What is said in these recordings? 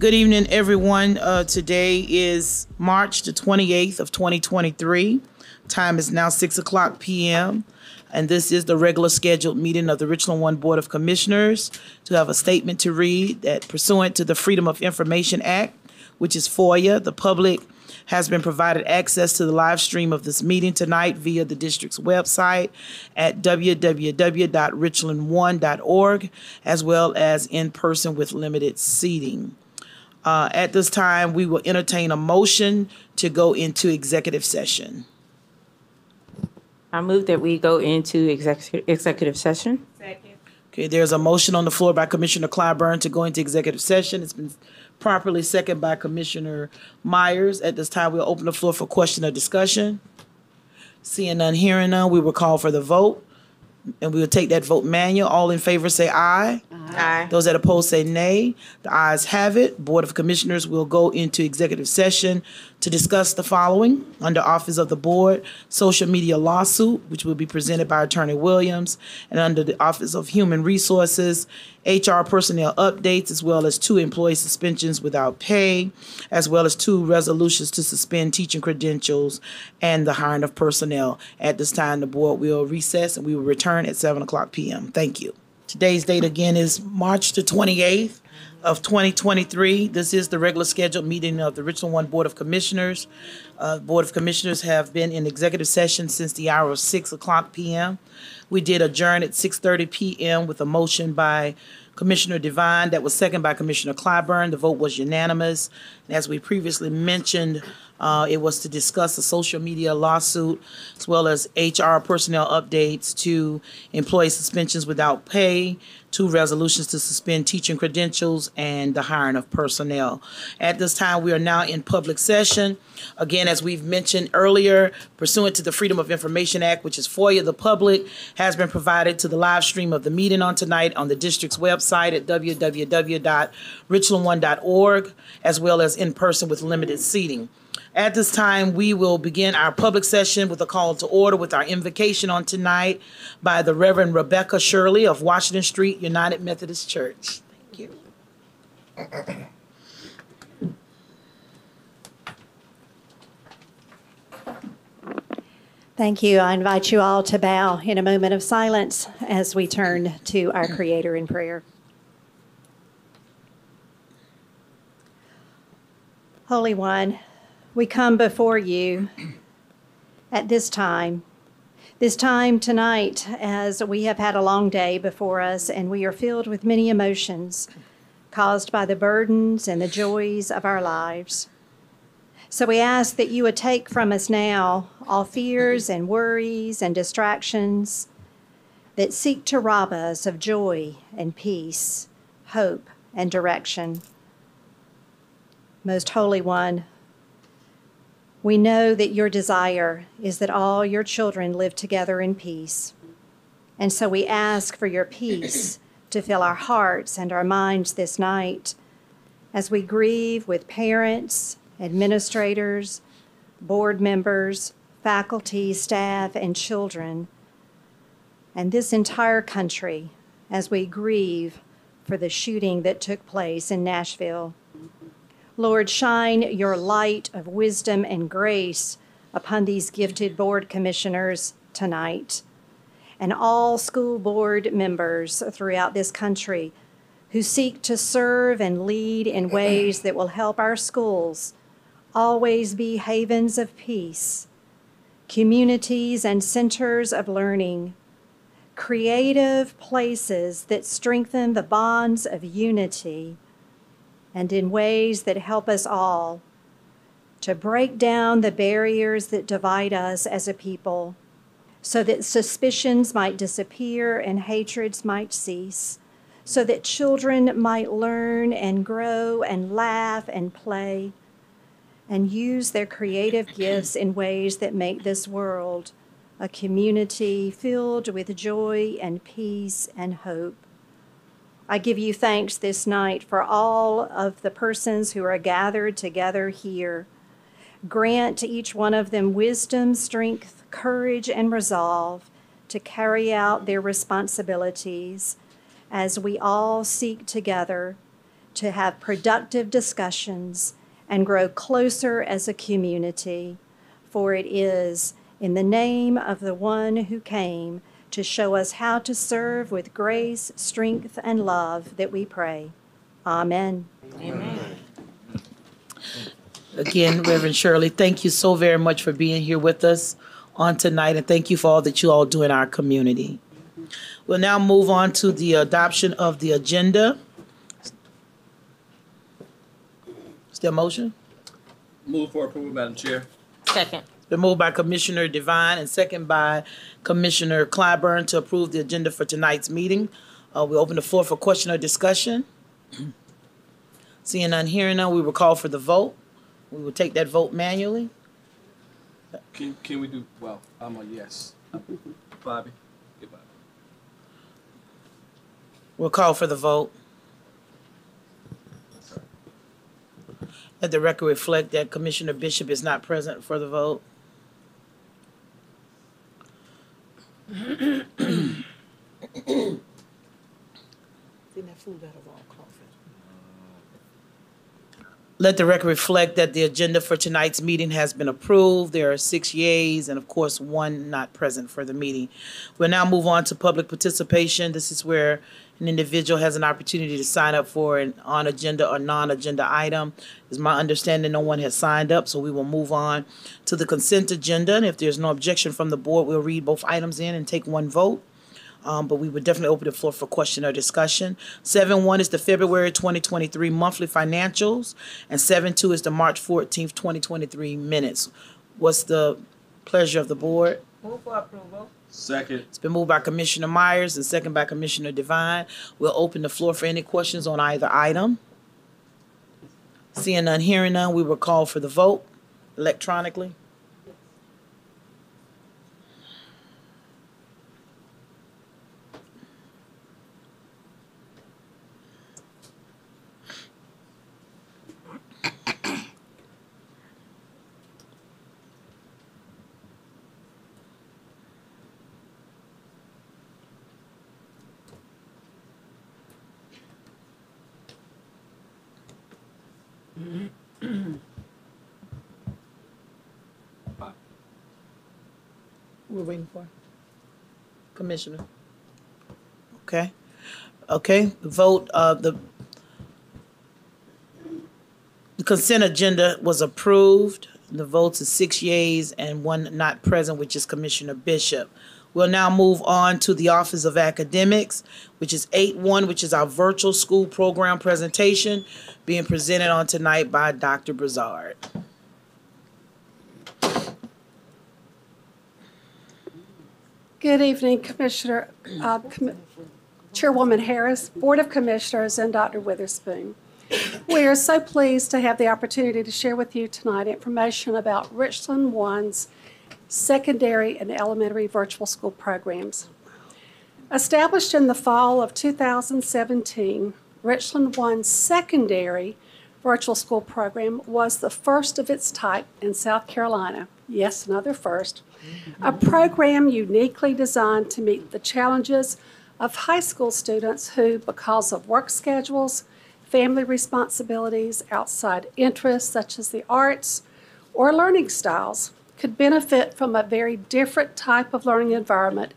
Good evening, everyone. Today is March the 28th of 2023. Time is now 6 o'clock p.m. And this is the regular scheduled meeting of the Richland 1 Board of Commissioners to have a statement to read that pursuant to the Freedom of Information Act, which is FOIA, the public has been provided access to the live stream of this meeting tonight via the district's website at www.richland1.org, as well as in person with limited seating. At this time, we will entertain a motion to go into executive session. I move that we go into executive session. Second. Okay, there's a motion on the floor by Commissioner Clyburn to go into executive session. It's been properly seconded by Commissioner Myers. At this time, we'll open the floor for question or discussion. Seeing none, hearing none, we will call for the vote, and we will take that vote manual. All in favor say aye. Aye. Those that oppose say nay. The ayes have it. Board of Commissioners will go into executive session to discuss the following: under Office of the Board, social media lawsuit, which will be presented by Attorney Williams, and under the Office of Human Resources, HR personnel updates, as well as 2 employee suspensions without pay, as well as 2 resolutions to suspend teaching credentials and the hiring of personnel. At this time, the board will recess and we will return at 7 o'clock p.m. Thank you. Today's date again is March the 28th of 2023. This is the regular scheduled meeting of the Richland 1 Board of Commissioners. Board of Commissioners have been in executive session since the hour of 6 o'clock p.m. We did adjourn at 6:30 p.m. with a motion by Commissioner Devine that was seconded by Commissioner Clyburn. The vote was unanimous. And as we previously mentioned, it was to discuss a social media lawsuit as well as HR personnel updates, to employee suspensions without pay, 2 resolutions to suspend teaching credentials, and the hiring of personnel. At this time, we are now in public session. Again, as we've mentioned earlier, pursuant to the Freedom of Information Act, which is FOIA, the public has been provided to the live stream of the meeting on tonight on the district's website at www.richland1.org, as well as in person with limited seating. At this time, we will begin our public session with a call to order with our invocation on tonight by the Reverend Rebecca Shirley of Washington Street United Methodist Church. Thank you. Thank you. I invite you all to bow in a moment of silence as we turn to our Creator in prayer. Holy One, we come before you at this time tonight, as we have had a long day before us and we are filled with many emotions caused by the burdens and the joys of our lives. So we ask that you would take from us now all fears and worries and distractions that seek to rob us of joy and peace, hope and direction. Most Holy One, we know that your desire is that all your children live together in peace. And so we ask for your peace to fill our hearts and our minds this night as we grieve with parents, administrators, board members, faculty, staff, and children, and this entire country as we grieve for the shooting that took place in Nashville. Lord, shine your light of wisdom and grace upon these gifted board commissioners tonight and all school board members throughout this country who seek to serve and lead in ways that will help our schools always be havens of peace, communities and centers of learning, creative places that strengthen the bonds of unity, and in ways that help us all to break down the barriers that divide us as a people so that suspicions might disappear and hatreds might cease, so that children might learn and grow and laugh and play and use their creative gifts in ways that make this world a community filled with joy and peace and hope. I give you thanks this night for all of the persons who are gathered together here. Grant to each one of them wisdom, strength, courage, and resolve to carry out their responsibilities as we all seek together to have productive discussions and grow closer as a community, for it is in the name of the one who came to show us how to serve with grace, strength, and love that we pray. Amen. Amen. Again, Reverend Shirley, thank you so very much for being here with us on tonight, and thank you for all that you all do in our community. We'll now move on to the adoption of the agenda. Is there a motion? Move for approval, Madam Chair. Second. It's been moved by Commissioner Devine and second by Commissioner Clyburn to approve the agenda for tonight's meeting. We open the floor for question or discussion. Seeing none, hearing none, we will call for the vote. We will take that vote manually. Can we do, well, I'm a yes. Bobby? Get Bobby. We'll call for the vote. Let the record reflect that Commissioner Bishop is not present for the vote. Let the record reflect that the agenda for tonight's meeting has been approved. There are 6 yeas and, of course, 1 not present for the meeting. We'll now move on to public participation. This is where an individual has an opportunity to sign up for an on-agenda or non-agenda item. It's my understanding no one has signed up, so we will move on to the consent agenda. And if there's no objection from the board, we'll read both items in and take one vote. But we would definitely open the floor for question or discussion. 7-1 is the February 2023 monthly financials, and 7-2 is the March 14th, 2023 minutes. What's the pleasure of the board? Move for approval. Second. It's been moved by Commissioner Myers and second by Commissioner Devine. We'll open the floor for any questions on either item. Seeing none, hearing none, we will call for the vote electronically. We're waiting for Commissioner. Okay. Okay. The vote of the consent agenda was approved. The votes is 6 yeas and 1 not present, which is Commissioner Bishop. We'll now move on to the Office of Academics, which is 8-1, which is our virtual school program presentation being presented on tonight by Dr. Brazard. Good evening, Commissioner, Chairwoman Harris, Board of Commissioners, and Dr. Witherspoon. We are so pleased to have the opportunity to share with you tonight information about Richland One's secondary and elementary virtual school programs. Established in the fall of 2017, Richland One's secondary virtual school program was the first of its type in South Carolina. Yes, another first. A program uniquely designed to meet the challenges of high school students who, because of work schedules, family responsibilities, outside interests such as the arts, or learning styles, could benefit from a very different type of learning environment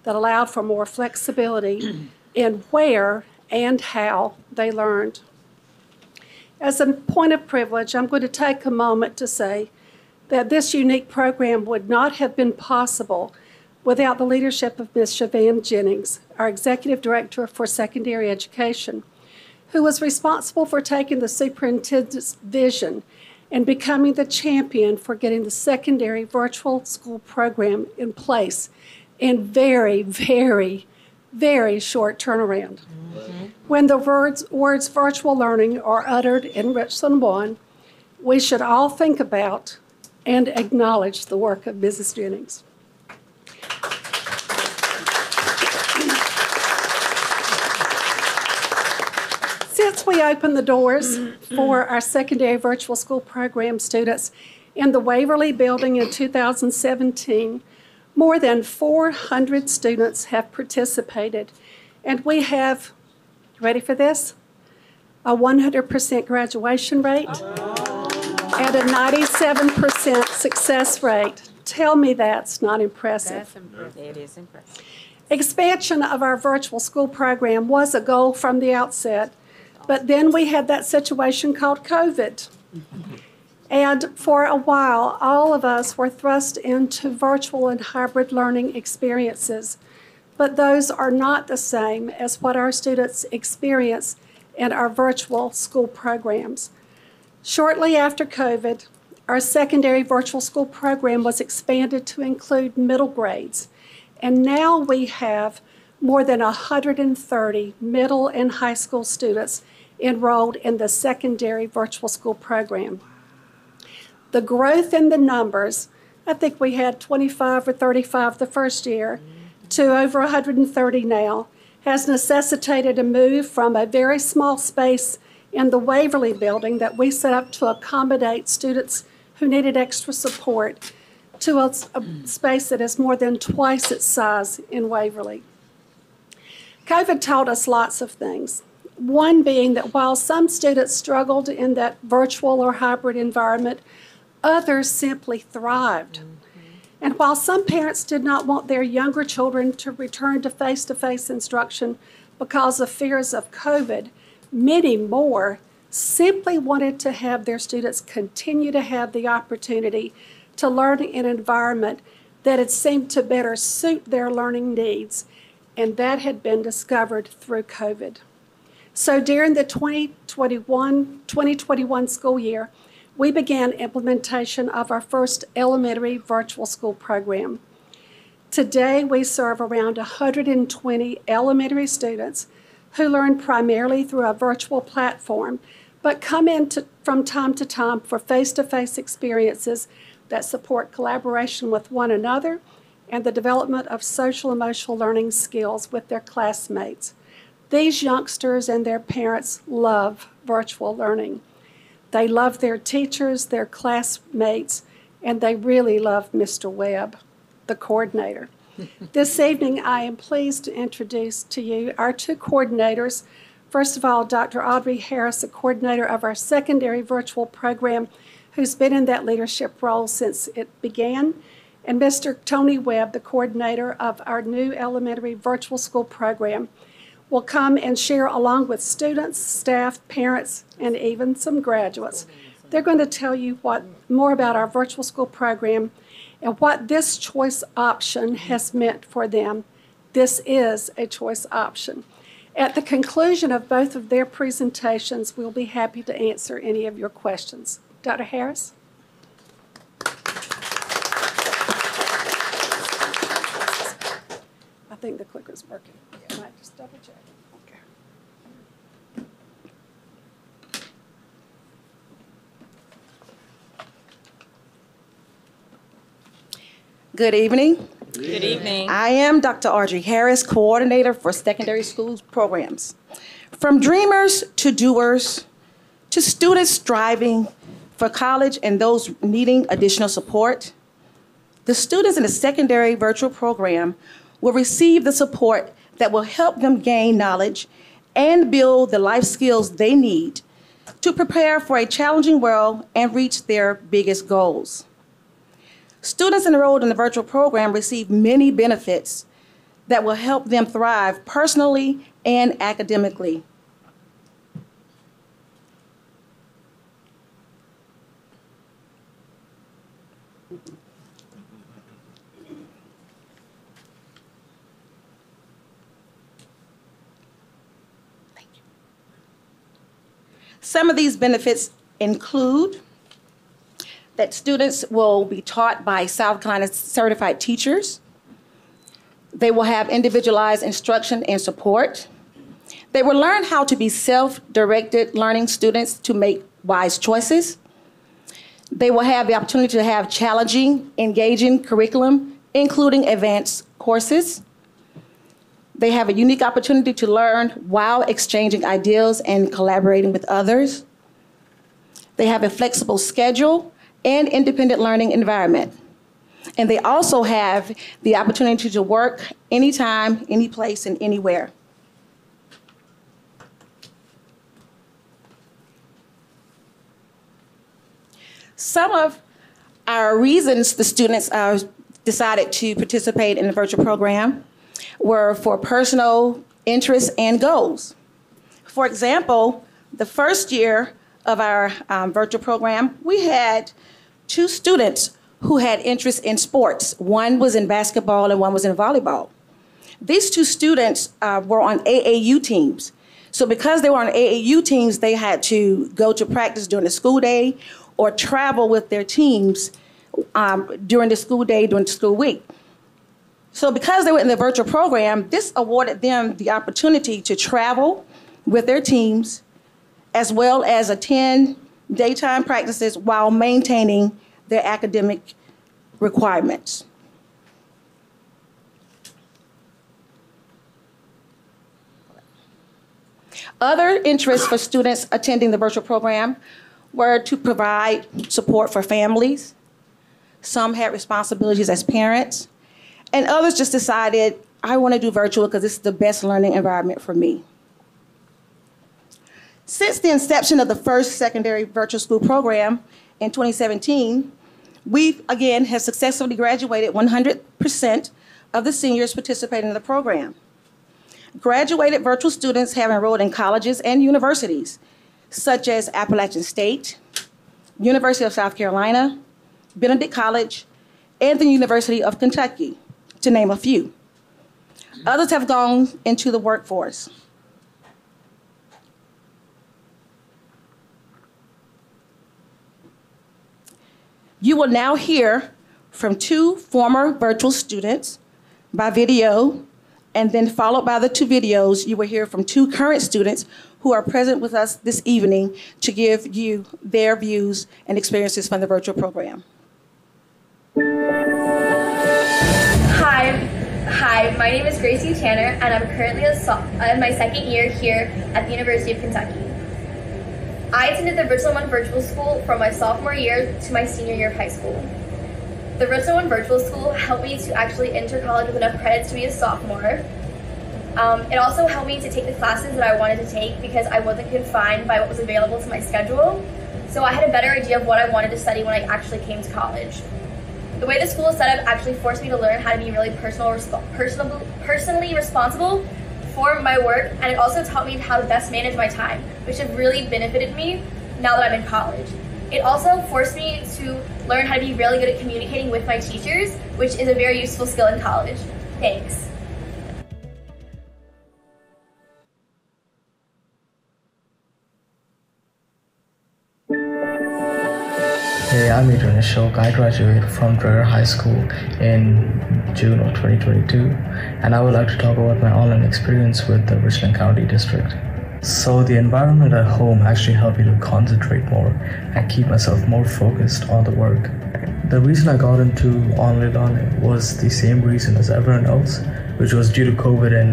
that allowed for more flexibility in where and how they learned. As a point of privilege, I'm going to take a moment to say that this unique program would not have been possible without the leadership of Ms. Siobhan Jennings, our Executive Director for Secondary Education, who was responsible for taking the superintendent's vision and becoming the champion for getting the secondary virtual school program in place in very, very, very short turnaround. Mm-hmm. When the words virtual learning are uttered in Richland One, we should all think about and acknowledge the work of Mrs. Jennings. Since we opened the doors for our secondary virtual school program students in the Waverly building in 2017, more than 400 students have participated, and we have, ready for this? a 100% graduation rate, and a 97% success rate. Tell me that's not impressive. That's impressive. It is impressive. Expansion of our virtual school program was a goal from the outset, but then we had that situation called COVID. And for a while, all of us were thrust into virtual and hybrid learning experiences, but those are not the same as what our students experience in our virtual school programs. Shortly after COVID, our secondary virtual school program was expanded to include middle grades. And now we have more than 130 middle and high school students enrolled in the secondary virtual school program. The growth in the numbers, I think we had 25 or 35 the first year, to over 130 now, has necessitated a move from a very small space in the Waverly building that we set up to accommodate students who needed extra support to a space that is more than twice its size in Waverly. COVID taught us lots of things. One being that while some students struggled in that virtual or hybrid environment, others simply thrived. And while some parents did not want their younger children to return to face-to-face instruction because of fears of COVID, many more simply wanted to have their students continue to have the opportunity to learn in an environment that had seemed to better suit their learning needs, and that had been discovered through COVID. So during the 2021 school year, we began implementation of our first elementary virtual school program. Today, we serve around 120 elementary students who learn primarily through a virtual platform, but come in from time to time for face-to-face experiences that support collaboration with one another and the development of social-emotional learning skills with their classmates. These youngsters and their parents love virtual learning. They love their teachers, their classmates, and they really love Mr. Webb, the coordinator. This evening, I am pleased to introduce to you our two coordinators. First of all, Dr. Audrey Harris, the coordinator of our secondary virtual program, who's been in that leadership role since it began, and Mr. Tony Webb, the coordinator of our new elementary virtual school program, will come and share along with students, staff, parents, and even some graduates. They're going to tell you more about our virtual school program and what this choice option has meant for them. This is a choice option. At the conclusion of both of their presentations, we'll be happy to answer any of your questions. Dr. Harris? I think the clicker's working. I might just double check. Okay. Good evening. Good evening. I am Dr. Audrey Harris, coordinator for secondary schools programs. From dreamers to doers, to students striving for college and those needing additional support, the students in the secondary virtual program will receive the support that will help them gain knowledge and build the life skills they need to prepare for a challenging world and reach their biggest goals. Students enrolled in the virtual program receive many benefits that will help them thrive personally and academically. Some of these benefits include that students will be taught by South Carolina certified teachers. They will have individualized instruction and support. They will learn how to be self-directed learning students to make wise choices. They will have the opportunity to have challenging, engaging curriculum, including advanced courses. They have a unique opportunity to learn while exchanging ideas and collaborating with others. They have a flexible schedule and independent learning environment. And they also have the opportunity to work anytime, any place, and anywhere. Some of our reasons the students decided to participate in the virtual program were for personal interests and goals. For example, the first year of our virtual program, we had 2 students who had interest in sports. One was in basketball and one was in volleyball. These 2 students were on AAU teams. So because they were on AAU teams, they had to go to practice during the school day or travel with their teams during the school day, during the school week. So because they were in the virtual program, this awarded them the opportunity to travel with their teams, as well as attend daytime practices while maintaining their academic requirements. Other interests for students attending the virtual program were to provide support for families. Some had responsibilities as parents, and others just decided, I want to do virtual because this is the best learning environment for me. Since the inception of the first secondary virtual school program in 2017, we, again, have successfully graduated 100% of the seniors participating in the program. Graduated virtual students have enrolled in colleges and universities, such as Appalachian State, University of South Carolina, Benedict College, and the University of Kentucky, to name a few. Others have gone into the workforce. You will now hear from 2 former virtual students by video, and then followed by the 2 videos, you will hear from 2 current students who are present with us this evening to give you their views and experiences from the virtual program. Hi, my name is Gracie Tanner, and I'm currently in my 2nd year here at the University of Kentucky. I attended the Richland 1 virtual school from my sophomore year to my senior year of high school. The Richland 1 virtual school helped me to actually enter college with enough credits to be a sophomore. It also helped me to take the classes that I wanted to take because I wasn't confined by what was available to my schedule. So I had a better idea of what I wanted to study when I actually came to college. The way the school is set up actually forced me to learn how to be really personally responsible for my work, and it also taught me how to best manage my time, which have really benefited me now that I'm in college. It also forced me to learn how to be really good at communicating with my teachers, which is a very useful skill in college. Thanks. Hey, I'm Adrian Ashok. I graduated from Dreher High School in June of 2022, and I would like to talk about my online experience with the Richland County District. So the environment at home actually helped me to concentrate more and keep myself more focused on the work. The reason I got into online learning was the same reason as everyone else, which was due to COVID in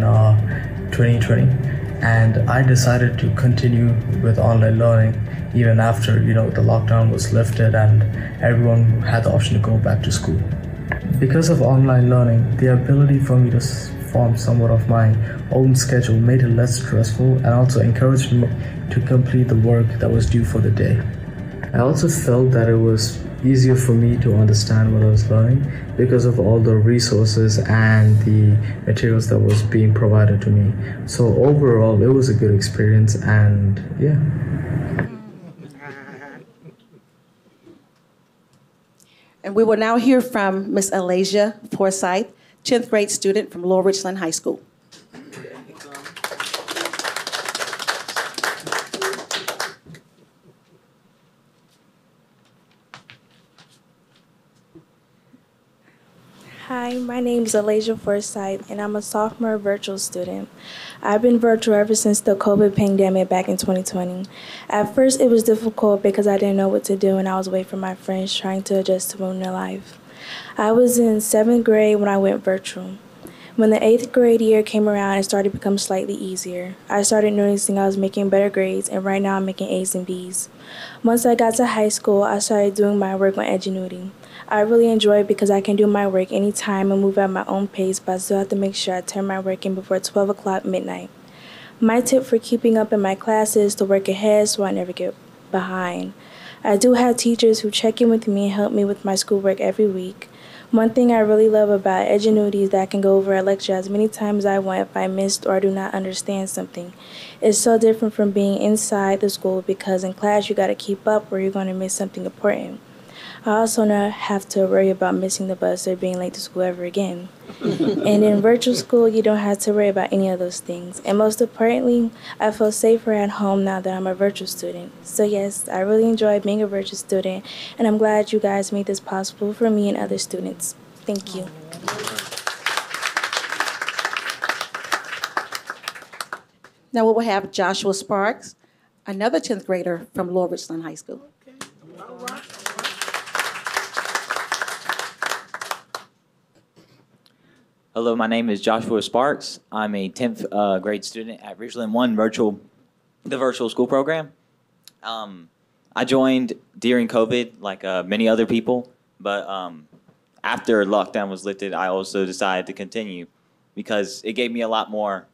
2020. And I decided to continue with online learning even after, the lockdown was lifted and everyone had the option to go back to school. Because of online learning, the ability for me to form somewhat of my own schedule made it less stressful and also encouraged me to complete the work that was due for the day. I also felt that it was easier for me to understand what I was learning because of all the resources and the materials that was being provided to me. So overall, it was a good experience, and yeah. And we will now hear from Ms. Alasia Forsyth, 10th grade student from Lower Richland High School. Hi, my name is Alasia Forsyth, and I'm a sophomore virtual student. I've been virtual ever since the COVID pandemic back in 2020. At first, it was difficult because I didn't know what to do, and I was away from my friends trying to adjust to moving to life. I was in 7th grade when I went virtual. When the 8th grade year came around, it started to become slightly easier. I started noticing I was making better grades, and right now I'm making A's and B's. Once I got to high school, I started doing my work on Edgenuity. I really enjoy it because I can do my work anytime and move at my own pace, but I still have to make sure I turn my work in before 12 o'clock midnight. My tip for keeping up in my classes is to work ahead so I never get behind. I do have teachers who check in with me and help me with my schoolwork every week. One thing I really love about Edgenuity is that I can go over a lecture as many times as I want if I missed or do not understand something. It's so different from being inside the school because in class you got to keep up or you're going to miss something important. I also not have to worry about missing the bus or being late to school ever again. And in virtual school, you don't have to worry about any of those things. And most importantly, I feel safer at home now that I'm a virtual student. So yes, I really enjoy being a virtual student, and I'm glad you guys made this possible for me and other students. Thank you. Now we will have Joshua Sparks, another 10th grader from Lower Richland High School. Hello, my name is Joshua Sparks. I'm a 10th grade student at Richland 1 the virtual school program. I joined during COVID like many other people, but after lockdown was lifted, I also decided to continue because it gave me a lot more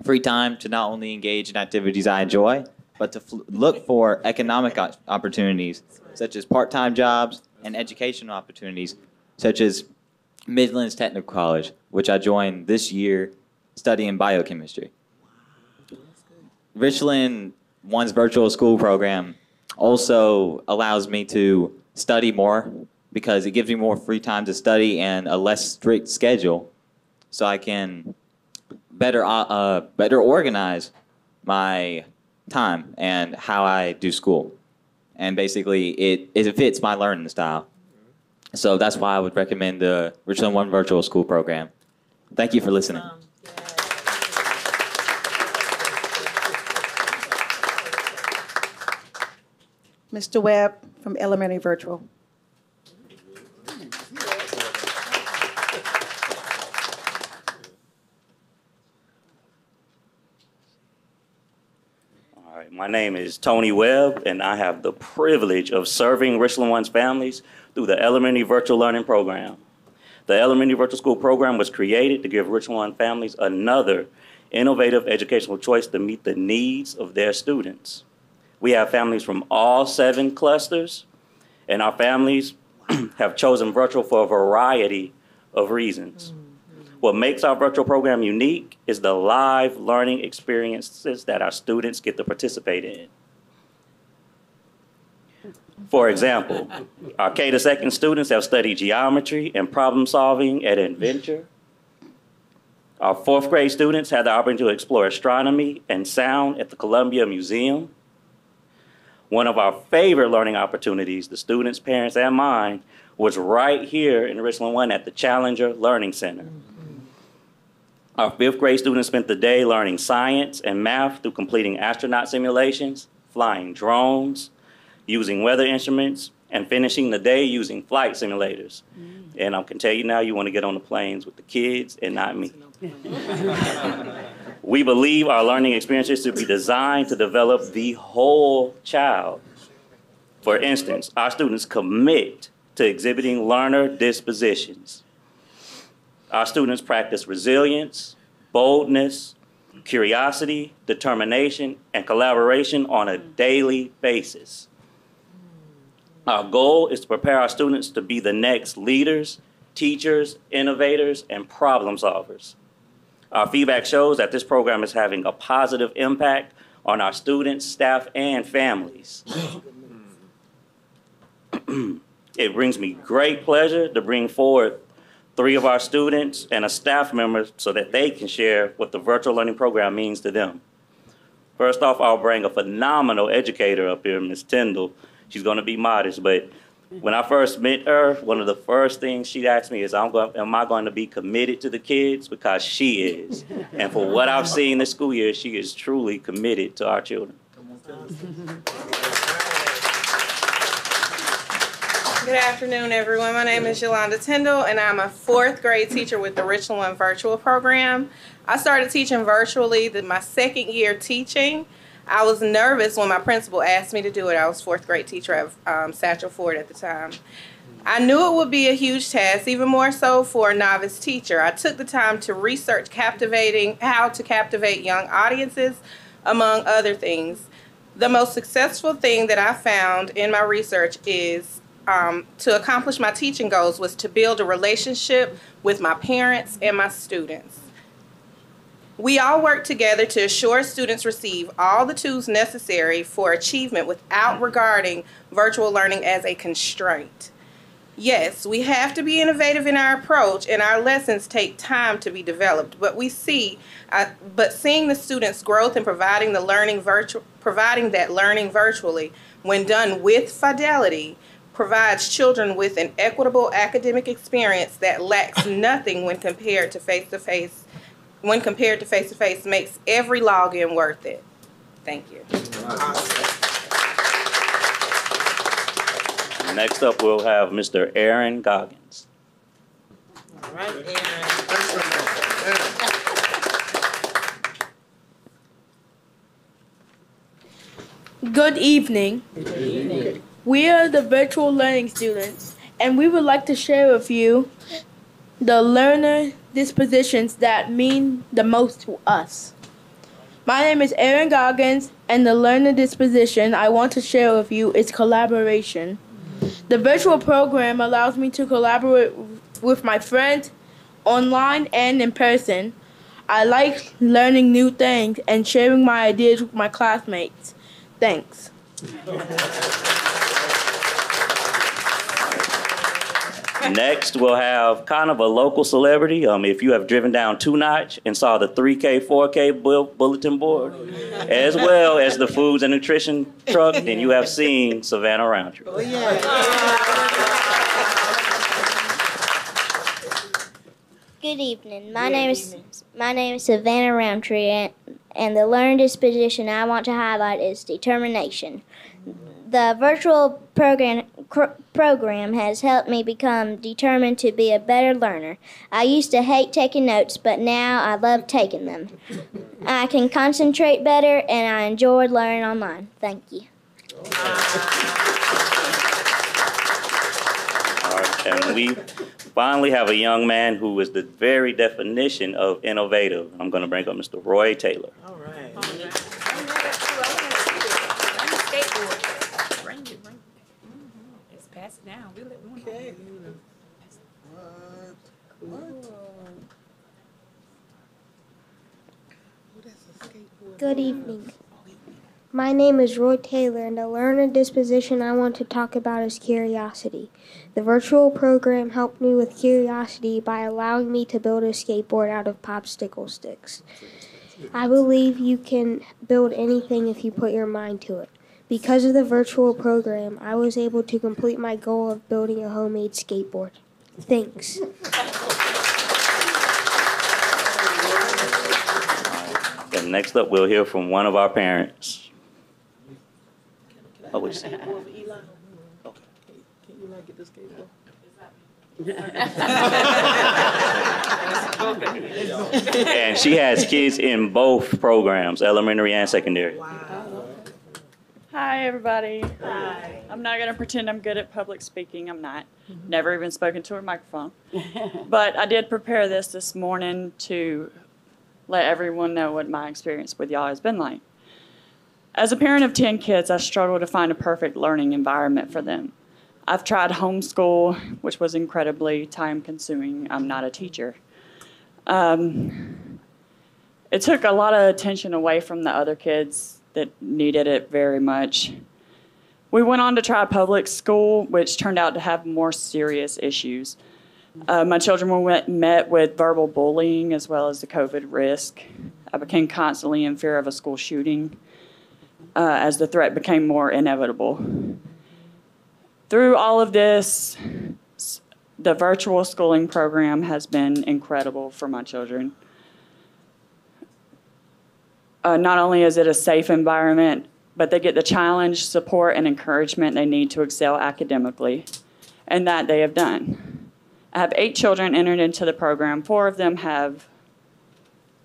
free time to not only engage in activities I enjoy, but to look for economic opportunities such as part-time jobs and educational opportunities such as Midlands Technical College, which I joined this year studying biochemistry. Richland 1's virtual school program also allows me to study more because it gives me more free time to study and a less strict schedule so I can better organize my time and how I do school. And basically, it fits my learning style. So that's why I would recommend the Richland 1 virtual school program. Thank you for listening. Mr. Webb from Elementary Virtual. All right, my name is Tony Webb, and I have the privilege of serving Richland 1's families through the Elementary Virtual Learning Program. The Elementary Virtual School Program was created to give Richland 1 families another innovative educational choice to meet the needs of their students. We have families from all 7 clusters, and our families have chosen virtual for a variety of reasons. What makes our virtual program unique is the live learning experiences that our students get to participate in. For example, our K to 2nd students have studied geometry and problem solving at Adventure. Our 4th grade students had the opportunity to explore astronomy and sound at the Columbia Museum. One of our favorite learning opportunities, the students, parents, and mine, was right here in Richland 1 at the Challenger Learning Center. Our 5th grade students spent the day learning science and math through completing astronaut simulations, flying drones, using weather instruments, and finishing the day using flight simulators. And I can tell you now, you want to get on the planes with the kids and not me. We believe our learning experiences should be designed to develop the whole child. For instance, our students commit to exhibiting learner dispositions. Our students practice resilience, boldness, curiosity, determination, and collaboration on a daily basis. Our goal is to prepare our students to be the next leaders, teachers, innovators, and problem solvers. Our feedback shows that this program is having a positive impact on our students, staff, and families. It brings me great pleasure to bring forward 3 of our students and a staff member so that they can share what the virtual learning program means to them. First off, I'll bring a phenomenal educator up here, Ms. Tyndall. She's going to be modest, but when I first met her, one of the first things she asked me is, am I going to be committed to the kids? Because she is. And for what I've seen this school year, she is truly committed to our children. Good afternoon, everyone. My name is Yolanda Tyndall, and I'm a 4th grade teacher with the Richland 1 virtual program. I started teaching virtually my 2nd year teaching. I was nervous when my principal asked me to do it. I was 4th grade teacher at Satchel Ford at the time. I knew it would be a huge task, even more so for a novice teacher. I took the time to research how to captivate young audiences, among other things. The most successful thing that I found in my research is to accomplish my teaching goals was to build a relationship with my parents and my students. We all work together to assure students receive all the tools necessary for achievement without regarding virtual learning as a constraint. Yes, we have to be innovative in our approach, and our lessons take time to be developed. But seeing the students' growth and providing that learning virtually, when done with fidelity, provides children with an equitable academic experience that lacks nothing when compared to face-to-face. Makes every login worth it. Thank you. Next up, we'll have Mr. Aaron Goggins. All right, Aaron. Good evening. Good evening. We are the virtual learning students, and we would like to share with you the learner dispositions that mean the most to us. My name is Aaron Goggins, and the learner disposition I want to share with you is collaboration. The virtual program allows me to collaborate with my friends online and in person. I like learning new things and sharing my ideas with my classmates. Thanks. Next, we'll have kind of a local celebrity. If you have driven down 2 Notch and saw the 3K, 4K bulletin board, as well as the foods and nutrition truck, then you have seen Savannah Roundtree. Oh, yeah. Good evening. My name is Savannah Roundtree, and the learning disposition I want to highlight is determination. The virtual program has helped me become determined to be a better learner. I used to hate taking notes, but now I love taking them. I can concentrate better, and I enjoy learning online. Thank you. All right, and we finally have a young man who is the very definition of innovative. I'm going to bring up Mr. Roy Taylor. All right. Pass it down. Okay. Good evening. My name is Roy Taylor, and the learner disposition I want to talk about is curiosity. The virtual program helped me with curiosity by allowing me to build a skateboard out of popsicle sticks. I believe you can build anything if you put your mind to it. Because of the virtual program, I was able to complete my goal of building a homemade skateboard. Thanks. And next up, we'll hear from one of our parents. Oh, wait. Can Eli get this skateboard? And she has kids in both programs, elementary and secondary. Hi, everybody. Hi. I'm not going to pretend I'm good at public speaking. I'm not. Never even spoken to a microphone. But I did prepare this morning to let everyone know what my experience with y'all has been like. As a parent of 10 kids, I struggle to find a perfect learning environment for them. I've tried homeschool, which was incredibly time-consuming. I'm not a teacher. It took a lot of attention away from the other kids that needed it very much. We went on to try public school, which turned out to have more serious issues. My children were met with verbal bullying as well as the COVID risk. I became constantly in fear of a school shooting as the threat became more inevitable. Through all of this, the virtual schooling program has been incredible for my children. Not only is it a safe environment, but they get the challenge, support, and encouragement they need to excel academically, and that they have done. I have 8 children entered into the program. 4 of them have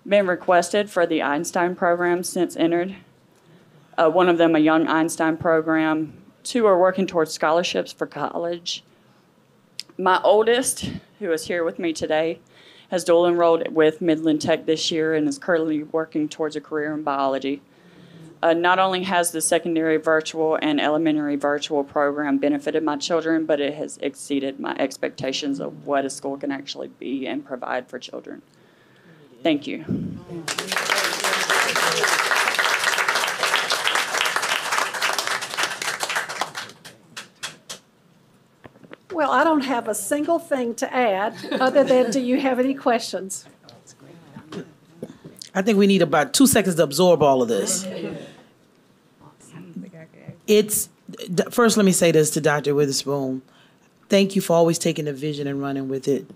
been requested for the Einstein program since entered. One of them a Young Einstein program. 2 are working towards scholarships for college. My oldest, who is here with me today, has dual enrolled with Midland Tech this year and is currently working towards a career in biology. Not only has the secondary virtual and elementary virtual program benefited my children, but it has exceeded my expectations of what a school can actually be and provide for children. Thank you. Well, I don't have a single thing to add other than, do you have any questions? I think we need about 2 seconds to absorb all of this. First, let me say this to Dr. Witherspoon. Thank you for always taking the vision and running with it.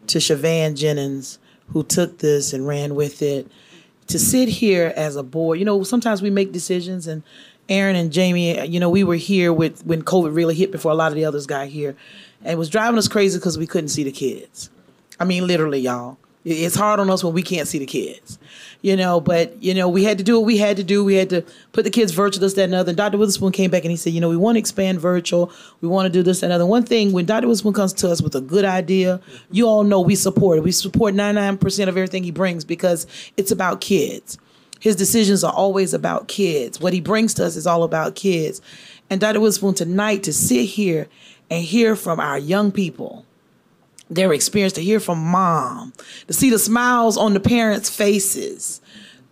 To Siobhan Jennings, who took this and ran with it. To sit here as a board, sometimes we make decisions, and Aaron and Jamie, we were here when COVID really hit before a lot of the others got here. And it was driving us crazy because we couldn't see the kids. I mean, literally, y'all. It's hard on us when we can't see the kids, but, we had to do what we had to do. We had to put the kids virtual, this, that, and other. And Dr. Witherspoon came back and he said, we want to expand virtual. We want to do this and other. One thing, when Dr. Witherspoon comes to us with a good idea, you all know we support it. We support 99% of everything he brings because it's about kids. His decisions are always about kids. What he brings to us is all about kids. And Dr. Witherspoon, tonight, to sit here and hear from our young people, their experience, to hear from mom, to see the smiles on the parents' faces,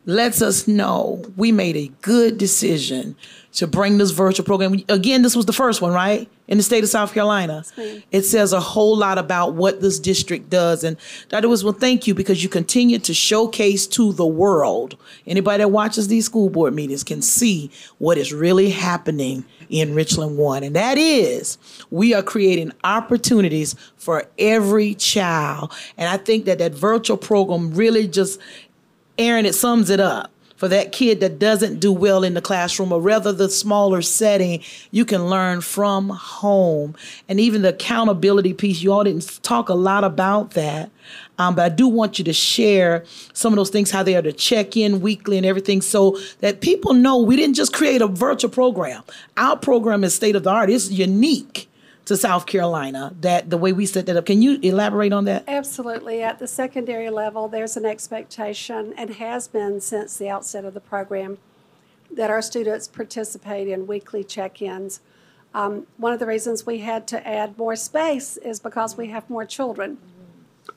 lets us know we made a good decision to bring this virtual program. Again, this was the first one, right? In the state of South Carolina. It says a whole lot about what this district does. And Dr. Witherspoon, thank you, because you continue to showcase to the world. Anybody that watches these school board meetings can see what is really happening in Richland 1. And that is, we are creating opportunities for every child. And I think that virtual program really just, Aaron, it sums it up. For that kid that doesn't do well in the classroom, or rather the smaller setting, you can learn from home. And even the accountability piece, you all didn't talk a lot about that. But I do want you to share some of those things, how they are to check in weekly and everything, so that people know we didn't just create a virtual program. Our program is state of the art. It's unique to South Carolina, that the way we set that up. Can you elaborate on that? Absolutely. At the secondary level, there's an expectation, and has been since the outset of the program, that our students participate in weekly check-ins. One of the reasons we had to add more space is because we have more children.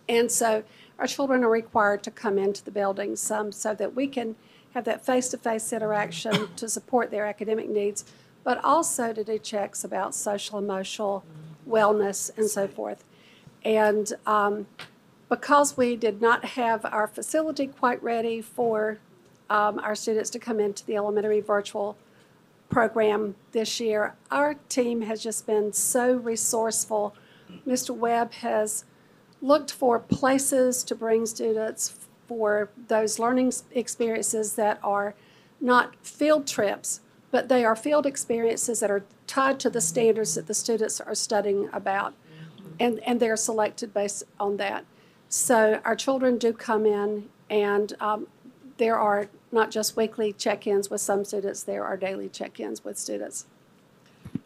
And so our children are required to come into the building so that we can have that face-to-face interaction to support their academic needs, but also to do checks about social, emotional wellness, and so forth. And because we did not have our facility quite ready for our students to come into the elementary virtual program this year, our team has just been so resourceful. Mr. Webb has looked for places to bring students for those learning experiences that are not field trips, but they are field experiences that are tied to the standards that the students are studying about, and they're selected based on that. So our children do come in, and there are not just weekly check-ins with some students, there are daily check-ins with students.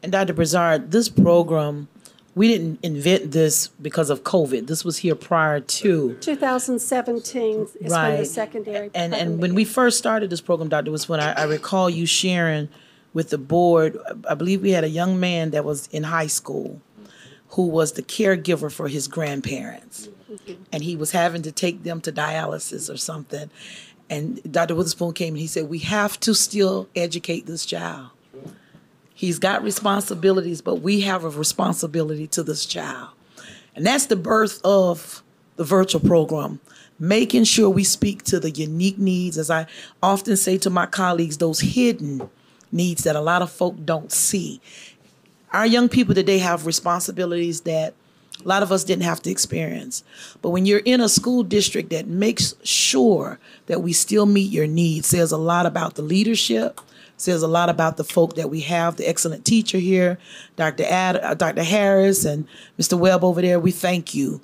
And Dr. Brazard, this program, we didn't invent this because of COVID. This was here prior to 2017 is when the secondary program and when we first started this program, Dr. was when I recall you sharing with the board. I believe we had a young man that was in high school who was the caregiver for his grandparents. And he was having to take them to dialysis or something. And Dr. Witherspoon came and he said, we have to still educate this child. He's got responsibilities, but we have a responsibility to this child. And that's the birth of the virtual program, making sure we speak to the unique needs, as I often say to my colleagues, those hidden needs that a lot of folk don't see. Our young people today have responsibilities that a lot of us didn't have to experience. But when you're in a school district that makes sure that we still meet your needs, says a lot about the leadership, says a lot about the folk that we have, the excellent teacher here, Dr. Harris and Mr. Webb over there. We thank you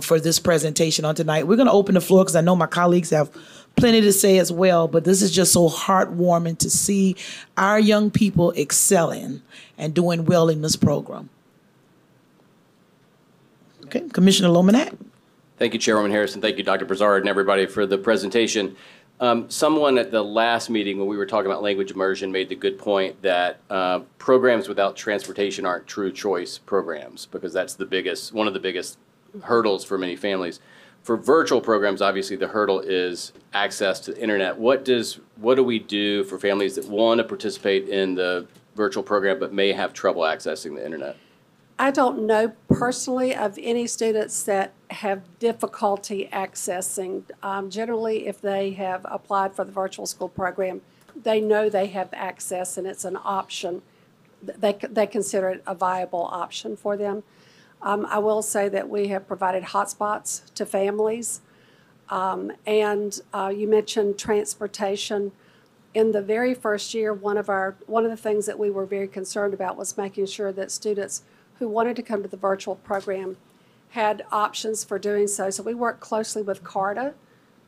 for this presentation on tonight. We're going to open the floor because I know my colleagues have plenty to say as well, but this is just so heartwarming to see our young people excelling and doing well in this program. Okay, Commissioner Lomanak. Thank you, Chairwoman Harrison. Thank you, Dr. Brazard, and everybody for the presentation. Someone at the last meeting when we were talking about language immersion made the good point that programs without transportation aren't true choice programs, because that's one of the biggest hurdles for many families. For virtual programs, obviously the hurdle is access to the internet. What do we do for families that want to participate in the virtual program but may have trouble accessing the internet? I don't know personally of any students that have difficulty accessing. Generally, if they have applied for the virtual school program, they know they have access and it's an option. They consider it a viable option for them. I will say that we have provided hotspots to families. And you mentioned transportation. In the very first year, one of the things that we were very concerned about was making sure that students who wanted to come to the virtual program had options for doing so. So we worked closely with CARTA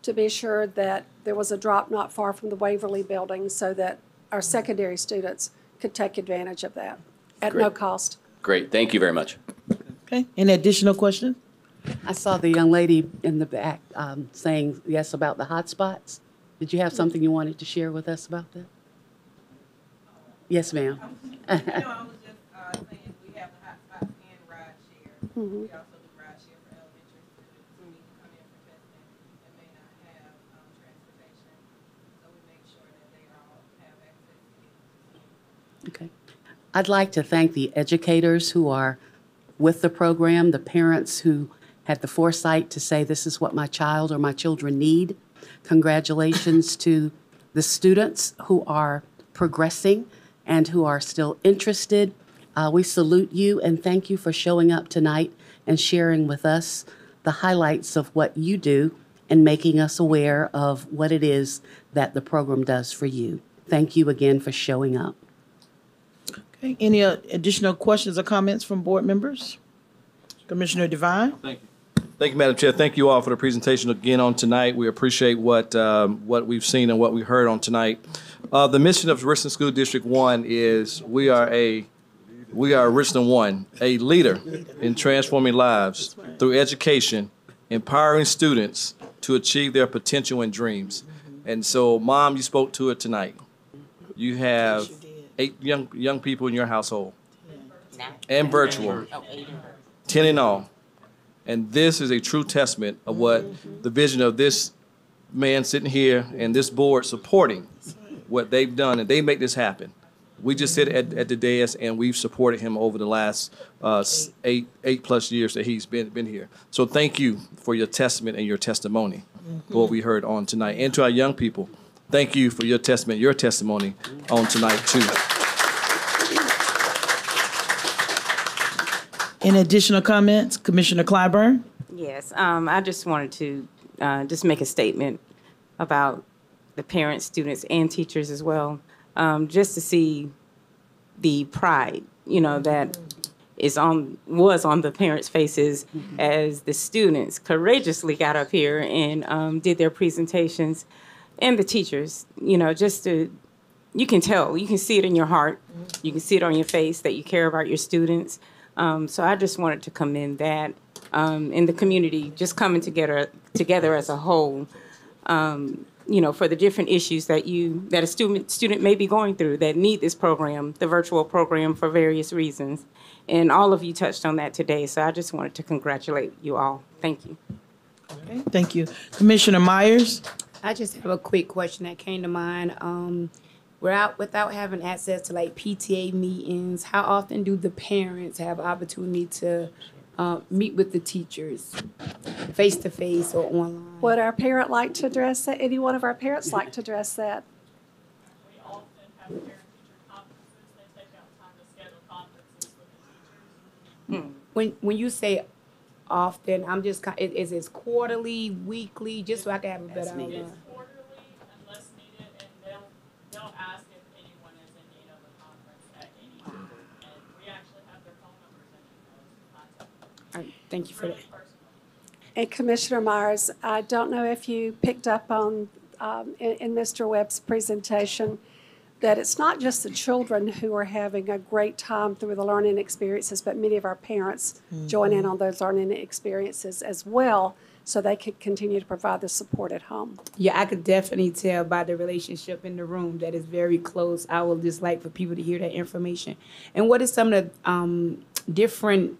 to be sure that there was a drop not far from the Waverly building so that our secondary students could take advantage of that at no cost. Great. Thank you very much. Okay. Any additional questions? I saw the young lady in the back saying yes about the hotspots. Did you have something you wanted to share with us about that? Yes, ma'am. Mm-hmm. We also do ride share for elementary students who need to come in for testing and may not have transportation. So we make sure that they all have access to it. Okay. I'd like to thank the educators who are with the program, the parents who had the foresight to say this is what my child or my children need. Congratulations to the students who are progressing and who are still interested. We salute you and thank you for showing up tonight and sharing with us the highlights of what you do and making us aware of what it is that the program does for you. Thank you again for showing up. Okay. Any additional questions or comments from board members? Commissioner Devine? Thank you. Thank you, Madam Chair. Thank you all for the presentation again on tonight. We appreciate what we've seen and what we heard on tonight. The mission of Richland School District 1 is we are Richland 1, a leader in transforming lives through education, empowering students to achieve their potential and dreams. And so, Mom, you spoke to it tonight. You have 8 young people in your household, and virtual, 10 in all. And this is a true testament of what the vision of this man sitting here and this board supporting what they've done, and they make this happen. We just sit at the dais and we've supported him over the last 8+ years that he's been here. So thank you for your testament and your testimony for what we heard on tonight. And to our young people, thank you for your testament, your testimony on tonight too. Any additional comments? Commissioner Clyburn? Yes, I just wanted to just make a statement about the parents, students, and teachers as well. Just to see the pride, that was on the parents' faces as the students courageously got up here and did their presentations, and the teachers, you can tell, you can see it in your heart, you can see it on your face that you care about your students. So I just wanted to commend that in the community, just coming together as a whole. For the different issues that a student may be going through that need this program, the virtual program, for various reasons. And all of you touched on that today, so I just wanted to congratulate you all. Thank you. Okay, thank you. Commissioner Myers? I just have a quick question that came to mind. Without having access to like PTA meetings, how often do the parents have opportunity to meet with the teachers, face to face or online? Would our parent like to address that? Any one of our parents like to address that? We often have parent-teacher conferences. They take out time to schedule conferences with the teachers. When you say often, I'm just is it quarterly, weekly, just so I can have a better idea. It's quarterly unless needed, and they'll ask if anyone is in need of a conference at any time, and we actually have their phone numbers and emails to contact them. All right, thank you for that. And Commissioner Myers, I don't know if you picked up on in Mr. Webb's presentation that it's not just the children who are having a great time through the learning experiences, but many of our parents join in on those learning experiences as well so they can continue to provide the support at home. Yeah, I could definitely tell by the relationship in the room that is very close. I would just like for people to hear that information. And what is some of the different